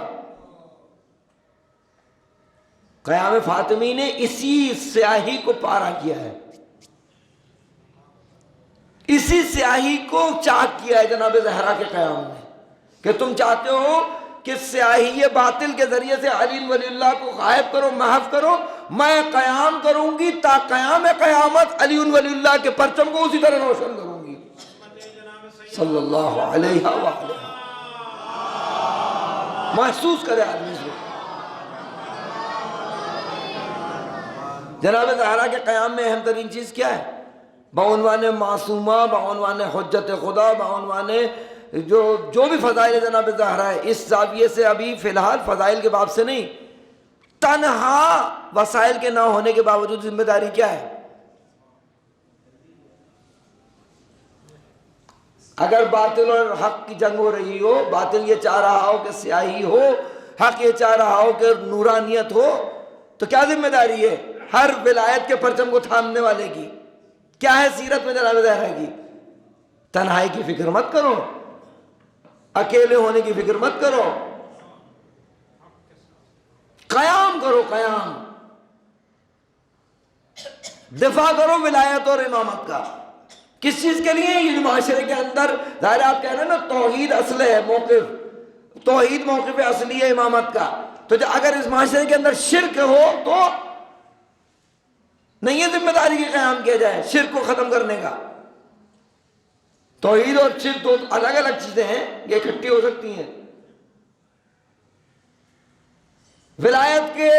قیام فاطمی نے اسی سیاہی کو پارا کیا ہے، اسی سیاہی کو چاک کیا ہے جناب زہرا کے قیام میں، کہ تم چاہتے ہو کہ سیاہی باطل کے ذریعے سے علی ولی اللہ کو غائب کرو، محو کرو. میں قیام کروں گی تا قیام قیامت علی ولی اللہ کے پرچم کو اسی طرح روشن کروں گی. صلی اللہ علیہ وآلہ. محسوس کرے آدمی سے. جناب زہرا کے قیام میں اہم ترین چیز کیا ہے؟ بعنوان معصومہ، بعنوان حجت خدا، بعنوان جو بھی فضائل جناب زہرا ہے، اس زاویے سے ابھی فی الحال فضائل کے باب سے نہیں، تنہا وسائل کے نہ ہونے کے باوجود ذمہ داری کیا ہے؟ اگر باطل اور حق کی جنگ ہو رہی ہو، باطل یہ چاہ رہا ہو کہ سیاہی ہو، حق یہ چاہ رہا ہو کہ نورانیت ہو، تو کیا ذمہ داری ہے ہر ولایت کے پرچم کو تھامنے والے کی؟ کیا ہے سیرت میں جناب زہرا کی؟ تنہائی کی فکر مت کرو، اکیلے ہونے کی فکر مت کرو، قیام کرو، قیام دفاع کرو ولایت اور امامت کا۔ کس چیز کے لیے؟ یہ معاشرے کے اندر ظاہر آپ کہہ رہے ہیں نا توحید اصل ہے، موقف توحید موقف اصلی ہے امامت کا، تو اگر اس معاشرے کے اندر شرک ہو تو نہیں ہے ذمہ داری کی قیام کیا جائے شرک کو ختم کرنے کا۔ توحید اور شرک دو الگ الگ چیزیں ہیں، یہ اکٹھی ہو سکتی ہیں۔ ولایت کے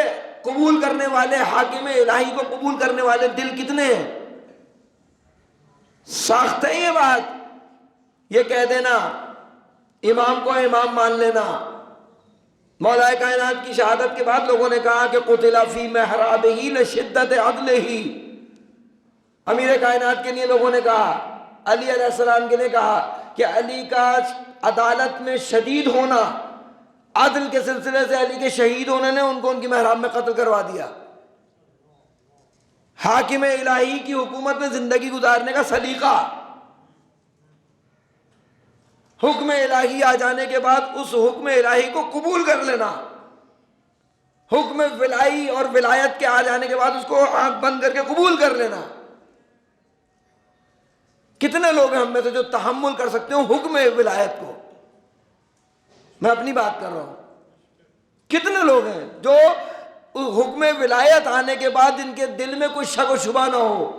قبول کرنے والے، حاکم الہی کو قبول کرنے والے دل کتنے ہیں؟ ساخت ہے یہ بات، یہ کہہ دینا امام کو امام مان لینا۔ مولا کائنات کی شہادت کے بعد لوگوں نے کہا کہ قتل فی محرابہ لشدت عدلہ، امیر کائنات کے لیے لوگوں نے کہا، علی علیہ السلام کے لیے کہا کہ علی کا عدالت میں شدید ہونا، عدل کے سلسلے سے علی کے شہید ہونے نے ان کو ان کی محراب میں قتل کروا دیا۔ حاکم الہی کی حکومت میں زندگی گزارنے کا سلیقہ، حکم الہی آ جانے کے بعد اس حکم الہی کو قبول کر لینا، حکم ولائی اور ولایت کے آ جانے کے بعد اس کو آنکھ بند کر کے قبول کر لینا۔ کتنے لوگ ہیں ہم میں سے جو تحمل کر سکتے ہوں حکم ولایت کو؟ میں اپنی بات کر رہا ہوں، کتنے لوگ ہیں جو حکم ولایت آنے کے بعد ان کے دل میں کوئی شک و شبہ نہ ہو،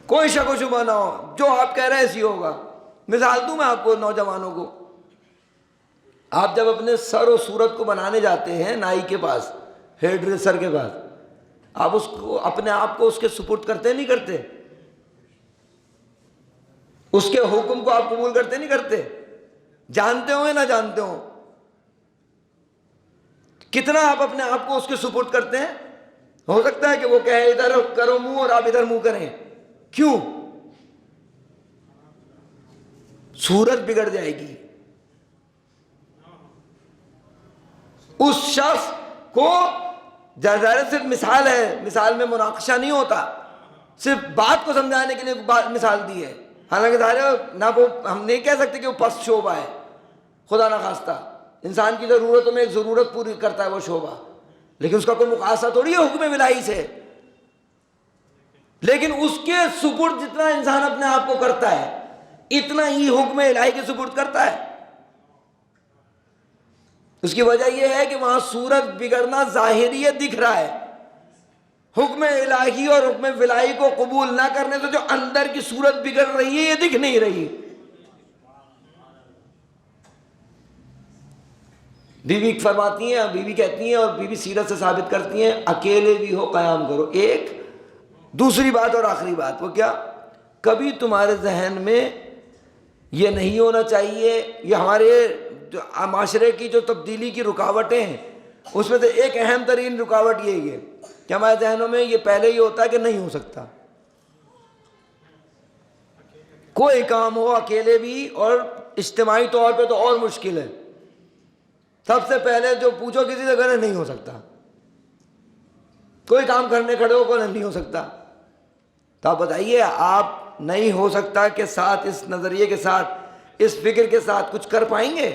کوئی شک و شبہ نہ ہو، جو آپ کہہ رہے ہیں ایسی ہوگا۔ مثال دوں میں آپ کو، نوجوانوں کو، آپ جب اپنے سر و صورت کو بنانے جاتے ہیں نائی کے پاس، ہیئر ڈریسر کے پاس، آپ اس کو اپنے آپ کو اس کے سپرد کرتے نہیں کرتے؟ اس کے حکم کو آپ قبول کرتے نہیں کرتے؟ جانتے ہو یا نہ جانتے ہو؟ کتنا آپ اپنے آپ کو اس کے سپرد کرتے ہیں؟ ہو سکتا ہے کہ وہ کہے ادھر کرو منہ اور آپ ادھر منہ کریں، کیوں؟ صورت بگڑ جائے گی۔ اس شخص کو ظاہر صرف مثال ہے، مثال میں مناقشہ نہیں ہوتا، صرف بات کو سمجھانے کے لیے مثال دی ہے، حالانکہ ظاہر نہ وہ ہم نہیں کہہ سکتے کہ وہ پست شعبہ ہے، خدا نہ خواستہ انسان کی ضرورتوں میں ایک ضرورت پوری کرتا ہے وہ شعبہ، لیکن اس کا کوئی مقاصہ تھوڑی ہے حکم الہی سے۔ لیکن اس کے سپرد جتنا انسان اپنے آپ کو کرتا ہے اتنا ہی حکم الہی کے سپرد کرتا ہے۔ اس کی وجہ یہ ہے کہ وہاں صورت بگڑنا ظاہریت دکھ رہا ہے، حکم الہی اور حکم ولائی کو قبول نہ کرنے سے جو اندر کی صورت بگڑ رہی ہے یہ دکھ نہیں رہی۔ بیوی فرماتی ہیں، بیوی کہتی ہیں اور بیوی سیرت سے ثابت کرتی ہیں، اکیلے بھی ہو قیام کرو۔ ایک دوسری بات اور آخری بات، وہ کیا؟ کبھی تمہارے ذہن میں یہ نہیں ہونا چاہیے، یہ ہمارے جو معاشرے کی جو تبدیلی کی رکاوٹیں ہیں اس میں سے ایک اہم ترین رکاوٹ یہی ہے کہ ہمارے ذہنوں میں یہ پہلے ہی ہوتا ہے کہ نہیں ہو سکتا، کوئی کام ہو اکیلے بھی اور اجتماعی طور پہ تو اور مشکل ہے، سب سے پہلے جو پوچھو کسی سے کہنا نہیں ہو سکتا، کوئی کام کرنے کھڑے ہو کوئی نہیں ہو سکتا۔ تو آپ بتائیے، آپ نہیں ہو سکتا کے ساتھ، اس نظریے کے ساتھ، اس فکر کے ساتھ کچھ کر پائیں گے؟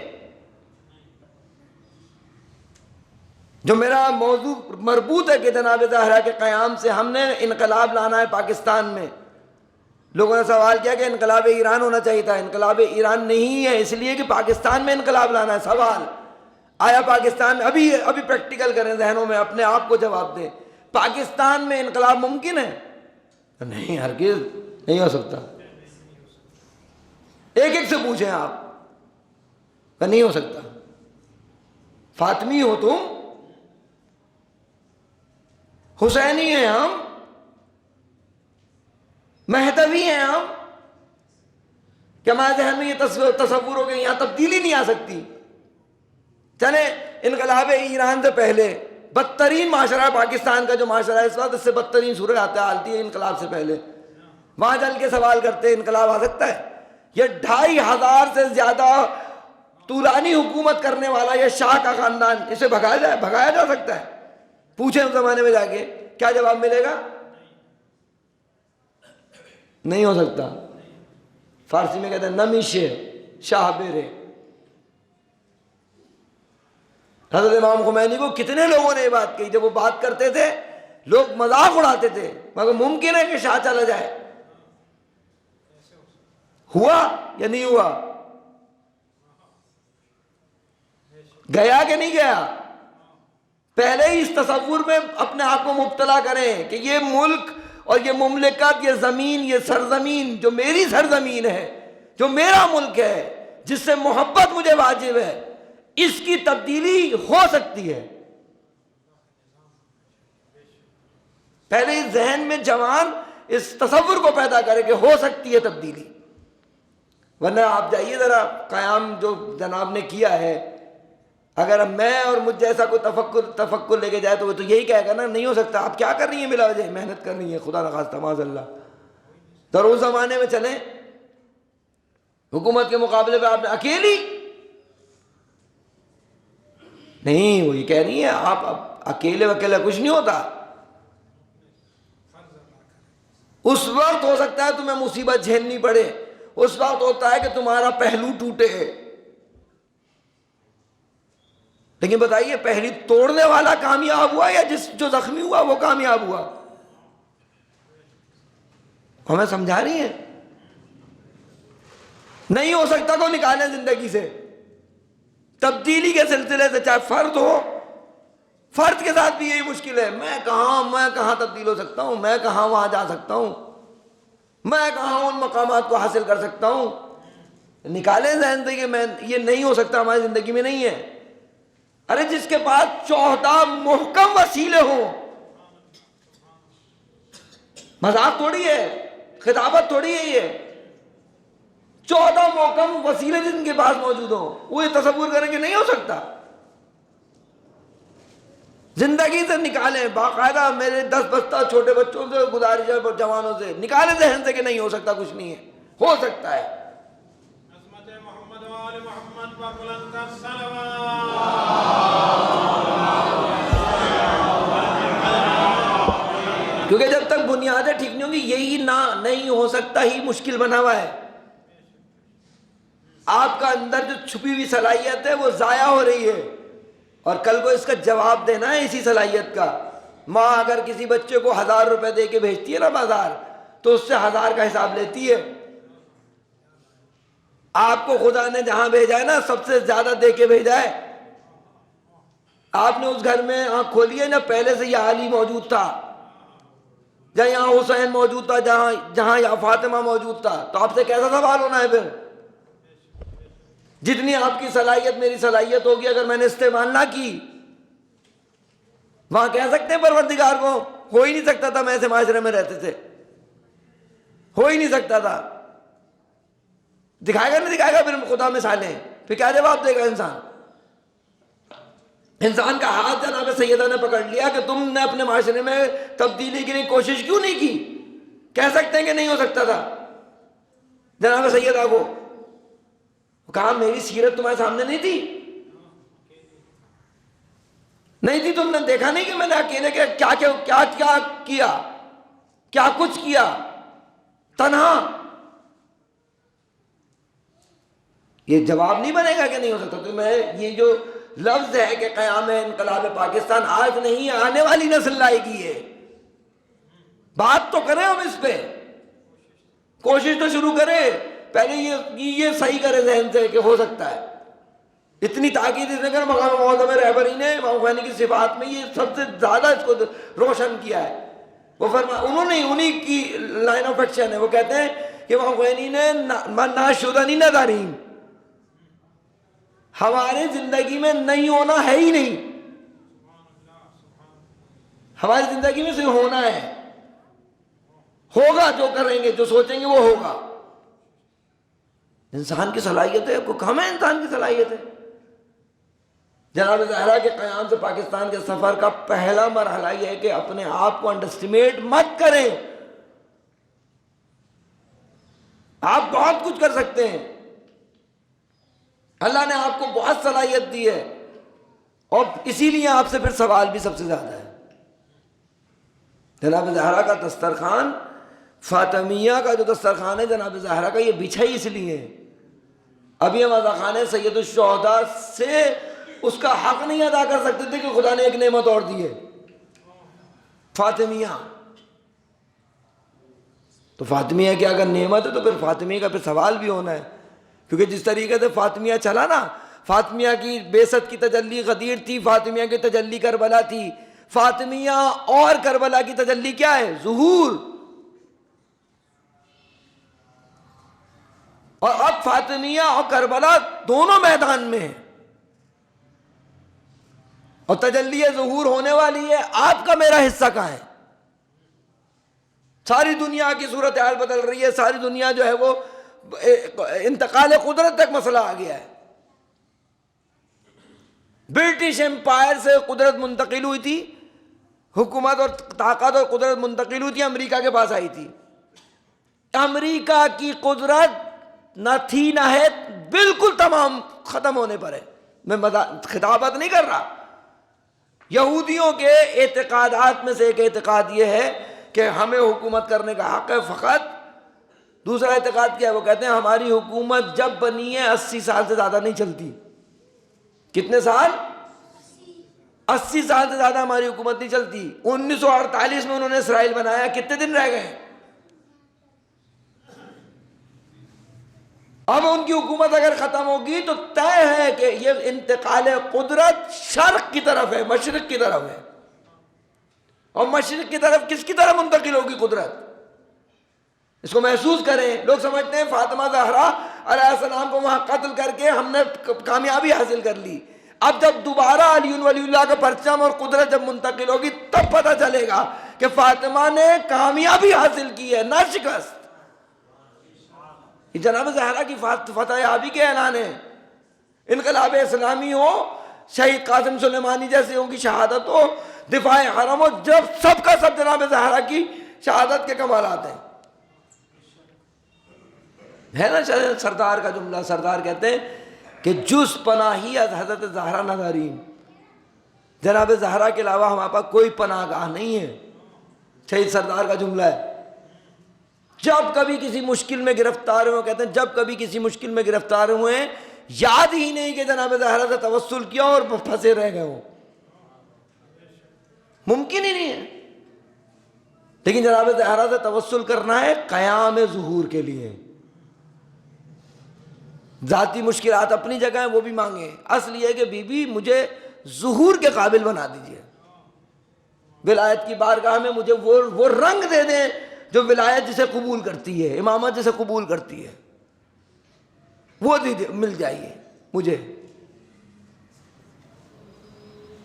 جو میرا موضوع مربوط ہے کہ جناب زہرا کے قیام سے ہم نے انقلاب لانا ہے پاکستان میں۔ لوگوں نے سوال کیا کہ انقلاب ایران ہونا چاہیے تھا، انقلاب ایران نہیں ہے، اس لیے کہ پاکستان میں انقلاب لانا ہے۔ سوال آیا پاکستان میں، ابھی پریکٹیکل کریں ذہنوں میں، اپنے آپ کو جواب دیں، پاکستان میں انقلاب ممکن ہے؟ نہیں، ہرگز نہیں ہو سکتا۔ ایک ایک سے پوچھیں آپ، نہیں ہو سکتا۔ فاطمی ہو تم، حسینی ہیں ہم، مہدوی ہیں ہم، کہ ہمارے ذہن میں یہ تصور ہو کہ یہاں تبدیلی نہیں آ سکتی. چلے انقلاب ایران سے پہلے بدترین معاشرہ ہے پاکستان کا جو معاشرہ ہے اس وقت، اس سے بدترین صورت حالت ہے انقلاب سے پہلے. وہاں چل کے سوال کرتے ہیں انقلاب آ سکتا ہے؟ یہ 2500 سے زیادہ طولانی حکومت کرنے والا یہ شاہ کا خاندان، اسے بھگایا جا سکتا ہے؟ پوچھیں اس زمانے میں جا کے، کیا جواب ملے گا؟ نہیں ہو سکتا. فارسی میں کہتے ہیں نمیشے شاہ بیرے. حضرت امام خمینی کو کتنے لوگوں نے یہ بات کہی، جب وہ بات کرتے تھے لوگ مذاق اڑاتے تھے، مگر ممکن ہے کہ شاہ چلا جائے. ہوا یا نہیں ہوا؟ گیا کہ نہیں گیا؟ پہلے ہی اس تصور میں اپنے آپ کو مبتلا کریں کہ یہ ملک اور یہ مملکت، یہ زمین، یہ سرزمین جو میری سرزمین ہے، جو میرا ملک ہے، جس سے محبت مجھے واجب ہے، اس کی تبدیلی ہو سکتی ہے. پہلے اس ذہن میں جوان اس تصور کو پیدا کرے کہ ہو سکتی ہے تبدیلی. ورنہ آپ جائیے ذرا قیام جو جناب نے کیا ہے، اگر میں اور مجھ جیسا کوئی تفکر لے کے جائے تو وہ تو یہی کہے گا نا نہیں ہو سکتا. آپ کیا کر رہی ہیں بلا وجہ؟ محنت کر رہی ہیں خدا نخواستہ معاذ اللہ. تو اس زمانے میں چلیں حکومت کے مقابلے پہ آپ نے اکیلی نہیں، وہ یہ کہہ رہی ہیں آپ اکیلے کچھ نہیں ہوتا. اس وقت ہو سکتا ہے تمہیں مصیبت جھیلنی پڑے، اس وقت ہوتا ہے کہ تمہارا پہلو ٹوٹے. لیکن بتائیے پہلی توڑنے والا کامیاب ہوا یا جو زخمی ہوا وہ کامیاب ہوا؟ ہمیں سمجھا رہی ہیں؟ نہیں ہو سکتا کو نکالیں زندگی سے تبدیلی کے سلسلے سے، چاہے فرد ہو. فرد کے ساتھ بھی یہی مشکل ہے. میں کہاں تبدیل ہو سکتا ہوں؟ میں کہاں وہاں جا سکتا ہوں؟ میں کہاں ان مقامات کو حاصل کر سکتا ہوں؟ نکالیں ذہن سے کہ میں یہ نہیں ہو سکتا، ہماری زندگی میں نہیں ہے. ارے جس کے پاس 14 محکم وسیلے ہوں، مذاق تھوڑی ہے، خطابت تھوڑی ہے، یہ 14 محکم وسیلے جن کے پاس موجود ہوں، وہ یہ تصور کریں کہ نہیں ہو سکتا. زندگی سے نکالیں باقاعدہ. میرے 10 بستہ چھوٹے بچوں سے گزارش ہے، جوانوں سے نکالیں ذہن سے کہ نہیں ہو سکتا، کچھ نہیں ہے، ہو سکتا ہے. عظمت محمد و آل محمد پر بلند کر صلوات. کیونکہ جب تک بنیادیں ٹھیک نہیں ہوں گی یہی نہیں ہو سکتا ہی مشکل بنا ہوا ہے. آپ کا اندر جو چھپی ہوئی صلاحیت ہے وہ ضائع ہو رہی ہے، اور کل کو اس کا جواب دینا ہے اسی صلاحیت کا. ماں اگر کسی بچے کو 1000 روپے دے کے بھیجتی ہے نا بازار، تو اس سے 1000 کا حساب لیتی ہے. آپ کو خدا نے جہاں بھیجا ہے نا سب سے زیادہ دے کے بھیجا ہے. آپ نے اس گھر میں آنکھ کھولی ہے نا، پہلے سے یہ علی موجود تھا، جہاں یہاں حسین موجود تھا، جہاں یا فاطمہ موجود تھا، تو آپ سے کیسا سوال ہونا ہے پھر؟ جتنی آپ کی صلاحیت میری صلاحیت ہوگی، اگر میں نے استعمال نہ کی، وہاں کہہ سکتے ہیں پروردگار کو ہو ہی نہیں سکتا تھا، میں ایسے معاشرے میں رہتے تھے، ہو ہی نہیں سکتا تھا. دکھائے گا نہیں دکھائے گا پھر خدا مثالیں، پھر کیا جواب دے گا انسان؟ انسان کا ہاتھ جناب سیدہ نے پکڑ لیا کہ تم نے اپنے معاشرے میں تبدیلی کے لیے کوشش کیوں نہیں کی؟ کہہ سکتے ہیں کہ نہیں ہو سکتا تھا. جناب سیدہ کو کہا میری سیرت تمہارے سامنے نہیں تھی؟ نہیں تھی؟ تم نے دیکھا نہیں کہ میں نے اکیلے کیا کچھ کیا تنہا؟ یہ جواب نہیں بنے گا کہ نہیں ہو سکتا. تو میں یہ جو لفظ ہے کہ قیام انقلاب پاکستان آج نہیں آنے والی نسل لائے گی، ہے بات تو کریں ہم اس پہ، کوشش تو شروع کریں. پہلے یہ صحیح کرے ذہن سے کہ ہو سکتا ہے. اتنی تاکید اس نے کر مقام معظم رہبری نے امام خمینی کی صفات میں یہ سب سے زیادہ اس کو روشن کیا ہے. وہ انہیں کی لائن آف ایکشن ہے. وہ کہتے ہیں کہ امام خمینی نے ناشدنی ندارین، ہماری زندگی میں نہیں ہونا ہے ہی نہیں، ہماری زندگی میں صرف ہونا ہے. ہوگا جو کریں گے، جو سوچیں گے وہ ہوگا. انسان کی صلاحیت ہے، کوئی کم ہے انسان کی صلاحیت ہے؟ جناب زہرا کے قیام سے پاکستان کے سفر کا پہلا مرحلہ یہ ہے کہ اپنے آپ کو انڈرسٹیمیٹ مت کریں. آپ بہت کچھ کر سکتے ہیں، اللہ نے آپ کو بہت صلاحیت دی ہے، اور اسی لیے آپ سے پھر سوال بھی سب سے زیادہ ہے. جناب زہرا کا دسترخوان، فاطمیہ کا جو دسترخوان ہے جناب زہرا کا، یہ بچھا ہی اس لیے ہے. ابھی ہم رضا خان سید الشہداء سے اس کا حق نہیں ادا کر سکتے تھے کہ خدا نے ایک نعمت اور دی ہے، فاطمیہ. تو فاطمیہ کی اگر نعمت ہے تو پھر فاطمیہ کا پھر سوال بھی ہونا ہے، کیونکہ جس طریقے سے فاطمیہ چلا نا، فاطمیہ کی بعثت کی تجلی غدیر تھی، فاطمیہ کی تجلی کربلا تھی. فاطمیہ اور کربلا کی تجلی کیا ہے؟ ظہور. اور اب فاطمیہ اور کربلا دونوں میدان میں ہیں، اور تجلی ظہور ہونے والی ہے. آپ کا میرا حصہ کہاں ہے؟ ساری دنیا کی صورتحال بدل رہی ہے، ساری دنیا جو ہے وہ انتقال قدرت تک مسئلہ آ گیا ہے. برٹش امپائر سے قدرت منتقل ہوئی تھی، حکومت اور طاقت اور قدرت منتقل ہوئی تھی، امریکہ کے پاس آئی تھی. امریکہ کی قدرت نہ تھی نہ ہے، بالکل تمام ختم ہونے پر ہے. میں خطابت نہیں کر رہا. یہودیوں کے اعتقادات میں سے ایک اعتقاد یہ ہے کہ ہمیں حکومت کرنے کا حق ہے فقط. دوسرا اعتقاد کیا ہے؟ وہ کہتے ہیں ہماری حکومت جب بنی ہے 80 سال سے زیادہ نہیں چلتی. کتنے سال؟ 80 سال سے زیادہ ہماری حکومت نہیں چلتی. 1948 میں انہوں نے اسرائیل بنایا، کتنے دن رہ گئے؟ اب ان کی حکومت اگر ختم ہوگی تو طے ہے کہ یہ انتقال قدرت شرق کی طرف ہے، مشرق کی طرف ہے. اور مشرق کی طرف کس کی طرف منتقل ہوگی قدرت؟ اس کو محسوس کریں. لوگ سمجھتے ہیں فاطمہ زہرا علیہ السلام کو وہاں قتل کر کے ہم نے کامیابی حاصل کر لی. اب جب دوبارہ علی ولی اللہ کا پرچم اور قدرت جب منتقل ہوگی تب پتہ چلے گا کہ فاطمہ نے کامیابی حاصل کی ہے، نہ شکست. یہ جناب زہرا کی فتح یابی کے اعلان ہے. انقلاب اسلامی ہو، شہید قاسم سلیمانی جیسے کی شہادت ہو، دفاع حرم ہو، جب سب کا سب جناب زہرا کی شہادت کے کمالات ہیں. ہے نا سردار کا جملہ؟ سردار کہتے ہیں کہ جز پناہی از حضرت زہرا نداریم. جناب زہرا کے علاوہ ہمارے پاس کوئی پناہ گاہ نہیں ہے. شہید سردار کا جملہ ہے. جب کبھی کسی مشکل میں گرفتار ہوئے، کہتے ہیں جب کبھی کسی مشکل میں گرفتار ہوئے یاد ہی نہیں کہ جناب زہرا سے توسل کیا اور پھنسے رہ گئے ہوں، ممکن ہی نہیں ہے. لیکن جناب زہرا سے توسل کرنا ہے قیام ظہور کے لیے. ذاتی مشکلات اپنی جگہ ہیں، وہ بھی مانگیں. اصل یہ ہے کہ بی بی مجھے ظہور کے قابل بنا دیجئے، ولایت کی بارگاہ میں مجھے وہ رنگ دے دیں جو ولایت جسے قبول کرتی ہے، امامت جسے قبول کرتی ہے، وہ مل جائیے مجھے.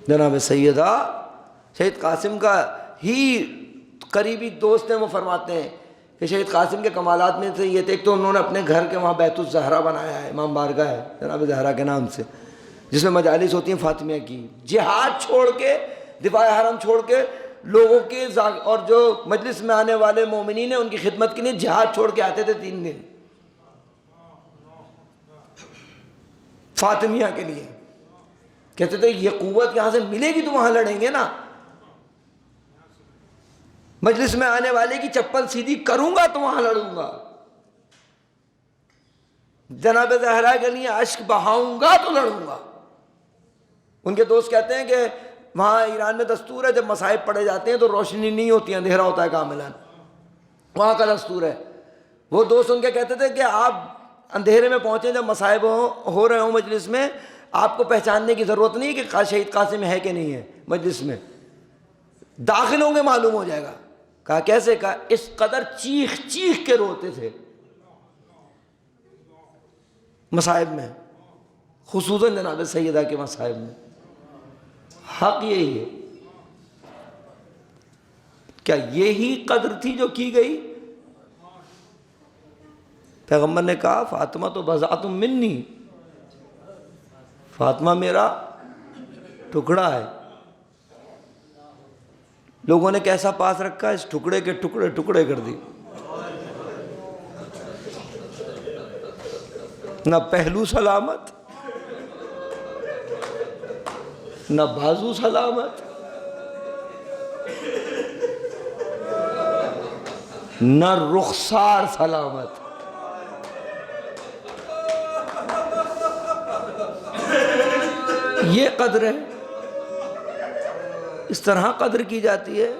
جناب سیدہ شہید قاسم کا ہی قریبی دوست ہیں، وہ فرماتے ہیں کہ شہید قاسم کے کمالات میں سے یہ تھے، ایک تو انہوں نے اپنے گھر کے وہاں بیت الزہرا بنایا ہے، امام بارگاہ ہے جناب زہرا کے نام سے، جس میں مجالس ہوتی ہیں فاطمیہ کی. جہاد چھوڑ کے، دفاع حرم چھوڑ کے، لوگوں کے اور جو مجلس میں آنے والے مومنین ہیں ان کی خدمت کے لیے جہاد چھوڑ کے آتے تھے 3 دن فاطمیہ کے لیے. کہتے تھے یہ قوت یہاں سے ملے گی تو وہاں لڑیں گے نا. مجلس میں آنے والے کی چپل سیدھی کروں گا تو وہاں لڑوں گا. جناب زہرا کے لیے اشک بہاؤں گا تو لڑوں گا. ان کے دوست کہتے ہیں کہ وہاں ایران میں دستور ہے جب مصائب پڑے جاتے ہیں تو روشنی نہیں ہوتی، اندھیرا ہوتا ہے کاملاً، وہاں کا دستور ہے. وہ دوست ان کے کہتے تھے کہ آپ اندھیرے میں پہنچیں جب مصائب ہو رہے ہوں مجلس میں، آپ کو پہچاننے کی ضرورت نہیں کہ شہید قاسم ہے کہ نہیں ہے مجلس میں، داخل ہوں گے معلوم ہو جائے گا. کہا کیسے؟ کہا اس قدر چیخ چیخ کے روتے تھے مصائب میں، خصوصاً جناب سیدہ کے مصائب میں. حق یہی ہے. کیا یہی قدر تھی جو کی گئی؟ پیغمبر نے کہا فاطمہ تو بضعۃ منی، فاطمہ میرا ٹکڑا ہے۔ لوگوں نے کیسا پاس رکھا، اس ٹکڑے کے ٹکڑے ٹکڑے کر دی، نہ پہلو سلامت، نہ بازو سلامت، نہ رخسار سلامت۔ یہ قدر ہے، اس طرح قدر کی جاتی ہے۔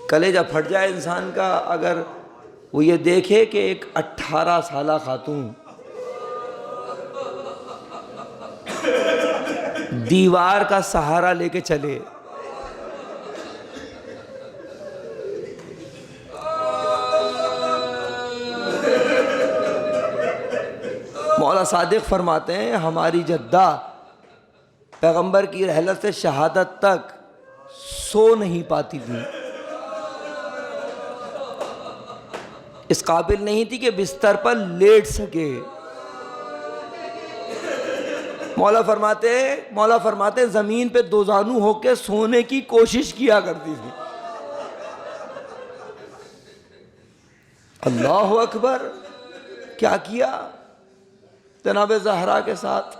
کلیجہ پھٹ جائے انسان کا اگر وہ یہ دیکھے کہ ایک 18 سالہ خاتون دیوار کا سہارا لے کے چلے۔ مولا صادق فرماتے ہیں ہماری جدہ پیغمبر کی رحلت سے شہادت تک سو نہیں پاتی تھی، اس قابل نہیں تھی کہ بستر پر لیٹ سکے۔ مولا فرماتے زمین پہ دو زانو ہو کے سونے کی کوشش کیا کرتی تھی۔ اللہ اکبر، کیا کیا جناب زہرا کے ساتھ،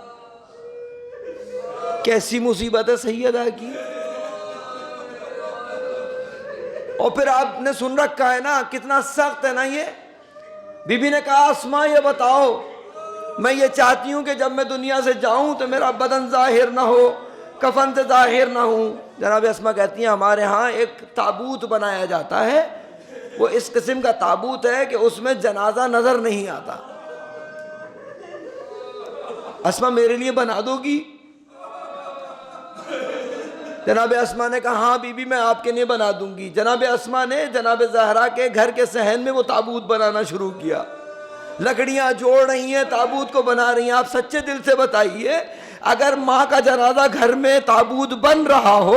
کیسی مصیبت ہے سیدہ کی۔ اور پھر آپ نے سن رکھا ہے نا کتنا سخت ہے نا یہ۔ بی بی نے کہا اسماء یہ بتاؤ، میں یہ چاہتی ہوں کہ جب میں دنیا سے جاؤں تو میرا بدن ظاہر نہ ہو، کفن سے ظاہر نہ ہوں۔ جناب اسماء کہتی ہیں ہمارے ہاں ایک تابوت بنایا جاتا ہے، وہ اس قسم کا تابوت ہے کہ اس میں جنازہ نظر نہیں آتا۔ اسماء میرے لیے بنا دو گی؟ جناب اسماء نے کہا ہاں بی بی میں آپ کے لیے بنا دوں گی۔ جناب اسماء نے جناب زہرا کے گھر کے صحن میں وہ تابوت بنانا شروع کیا، لکڑیاں جوڑ رہی ہیں، تابوت کو بنا رہی ہیں۔ آپ سچے دل سے بتائیے اگر ماں کا جنازہ گھر میں تابوت بن رہا ہو،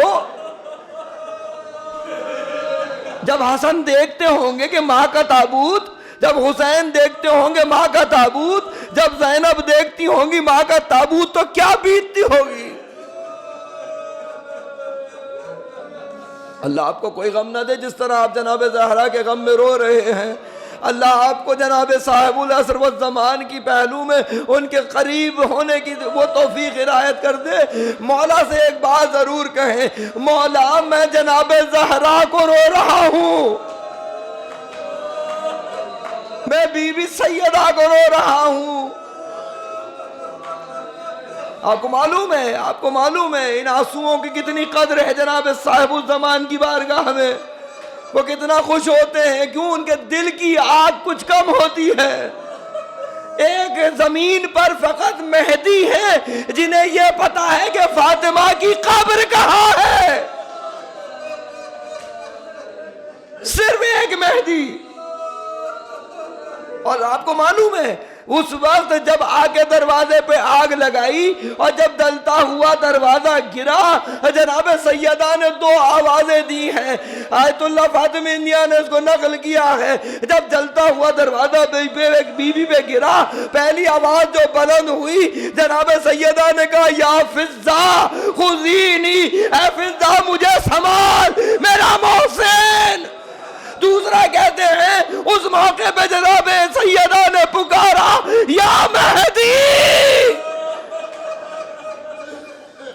جب حسن دیکھتے ہوں گے کہ ماں کا تابوت، جب حسین دیکھتے ہوں گے ماں کا تابوت، جب زینب دیکھتی ہوں گی ماں کا تابوت، تو کیا بیتتی ہوگی؟ اللہ آپ کو کوئی غم نہ دے جس طرح آپ جناب زہرا کے غم میں رو رہے ہیں۔ اللہ آپ کو جناب صاحب العصر والزمان کی پہلو میں ان کے قریب ہونے کی وہ توفیق عنایت کر دے۔ مولا سے ایک بات ضرور کہیں، مولا میں جناب زہرا کو رو رہا ہوں، میں بی بی سیدہ کو رو رہا ہوں۔ آپ کو معلوم ہے ان آنسوؤں کی کتنی قدر ہے جناب صاحب الزمان کی بارگاہ میں، وہ کتنا خوش ہوتے ہیں، کیوں ان کے دل کی آگ کچھ کم ہوتی ہے۔ ایک زمین پر فقط مہدی ہے جنہیں یہ پتا ہے کہ فاطمہ کی قبر کہاں ہے، صرف ایک مہدی۔ اور آپ کو معلوم ہے اس وقت جب آ کے دروازے پہ آگ لگائی اور جب جلتا ہوا دروازہ گرا، جناب سیدہ نے دو آوازیں دی ہیں، آیت اللہ فاطمی انڈیا نے اس کو نقل کیا ہے۔ جب جلتا ہوا دروازہ بی بی پہ گرا، پہلی آواز جو بلند ہوئی، جناب سیدہ نے کہا یا فضہ خذینی، اے فضہ مجھے سنبھال، میرا محسن۔ دوسرا کہتے ہیں اس موقع پہ جناب سیدہ نے پکارا یا مہدی۔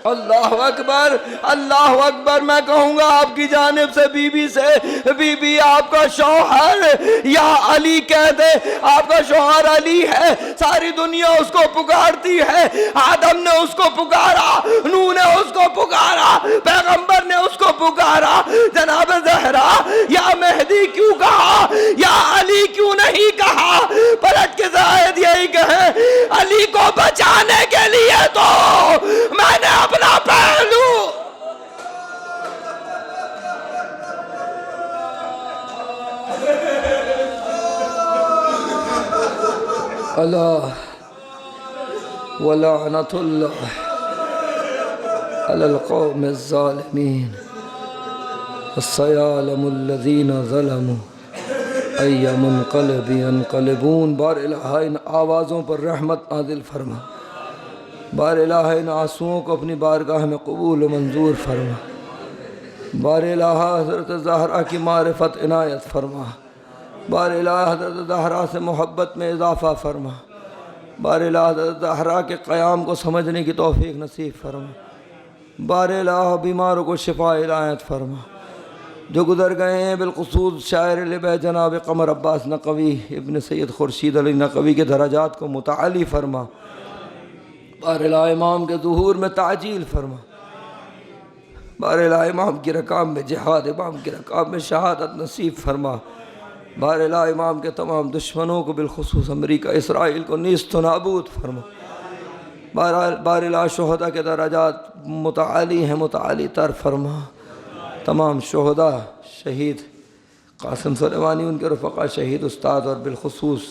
اللہ اکبر، اللہ اکبر۔ میں کہوں گا آپ کی جانب سے بی بی سے، بی بی آپ کا شوہر یا علی کہہ دے، آپ کا شوہر علی ہے، ساری دنیا اس کو پکارتی ہے۔ آدم نے اس کو پکارا، نوح نے اس کو پکارا، پیغمبر نے اس کو پکارا۔ جناب زہرا یا مہدی کیوں کہا، یا علی کیوں نہیں کہا؟ پلٹ کے زائد یہی کہیں علی کو بچانے کے لیے تو میں نے اپنا پہلو اللہ ولعنت اللہ علی القوم الظالمین السیالم الذین ظلموا ای منقلب ینقلبون۔ بار الہ ان آوازوں پر رحمت نازل فرما، بار الہ ان آنسوؤں کو اپنی بارگاہ میں قبول و منظور فرما، بار الہ حضرت زہرا کی معرفت عنایت فرما، بار الہ حضرت زہرا سے محبت میں اضافہ فرما، بار الہ حضرت زہرا کے قیام کو سمجھنے کی توفیق نصیب فرما، بار الہ بیماروں کو شفا عنایت فرما۔ جو گزر گئے ہیں بالخصوص شاعر لبے جناب قمر عباس نقوی ابن سید خورشید علی نقوی کے درجات کو متعالی فرما، بار الہ امام کے ظہور میں تعجیل فرما، بار الہ امام کی رکاب میں جہاد، امام کی رکاب میں شہادت نصیب فرما، بار الہ امام کے تمام دشمنوں کو بالخصوص امریکہ اسرائیل کو نیست و نابود فرما، بار الہ شہداء کے درجات متعالی ہیں، متعالی تر فرما۔ تمام شہداء، شہید قاسم سلیمانی، ان کے رفقا شہید استاد، اور بالخصوص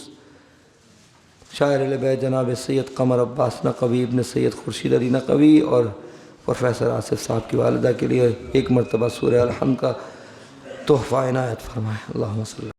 شاعر لبے جناب سید قمر عباس نقوی ابن سید خورشید علی نقوی اور پروفیسر آصف صاحب کی والدہ کے لیے ایک مرتبہ سورہ الحمد کا تحفہ عنایت فرمائے۔ اللہم صلی اللہ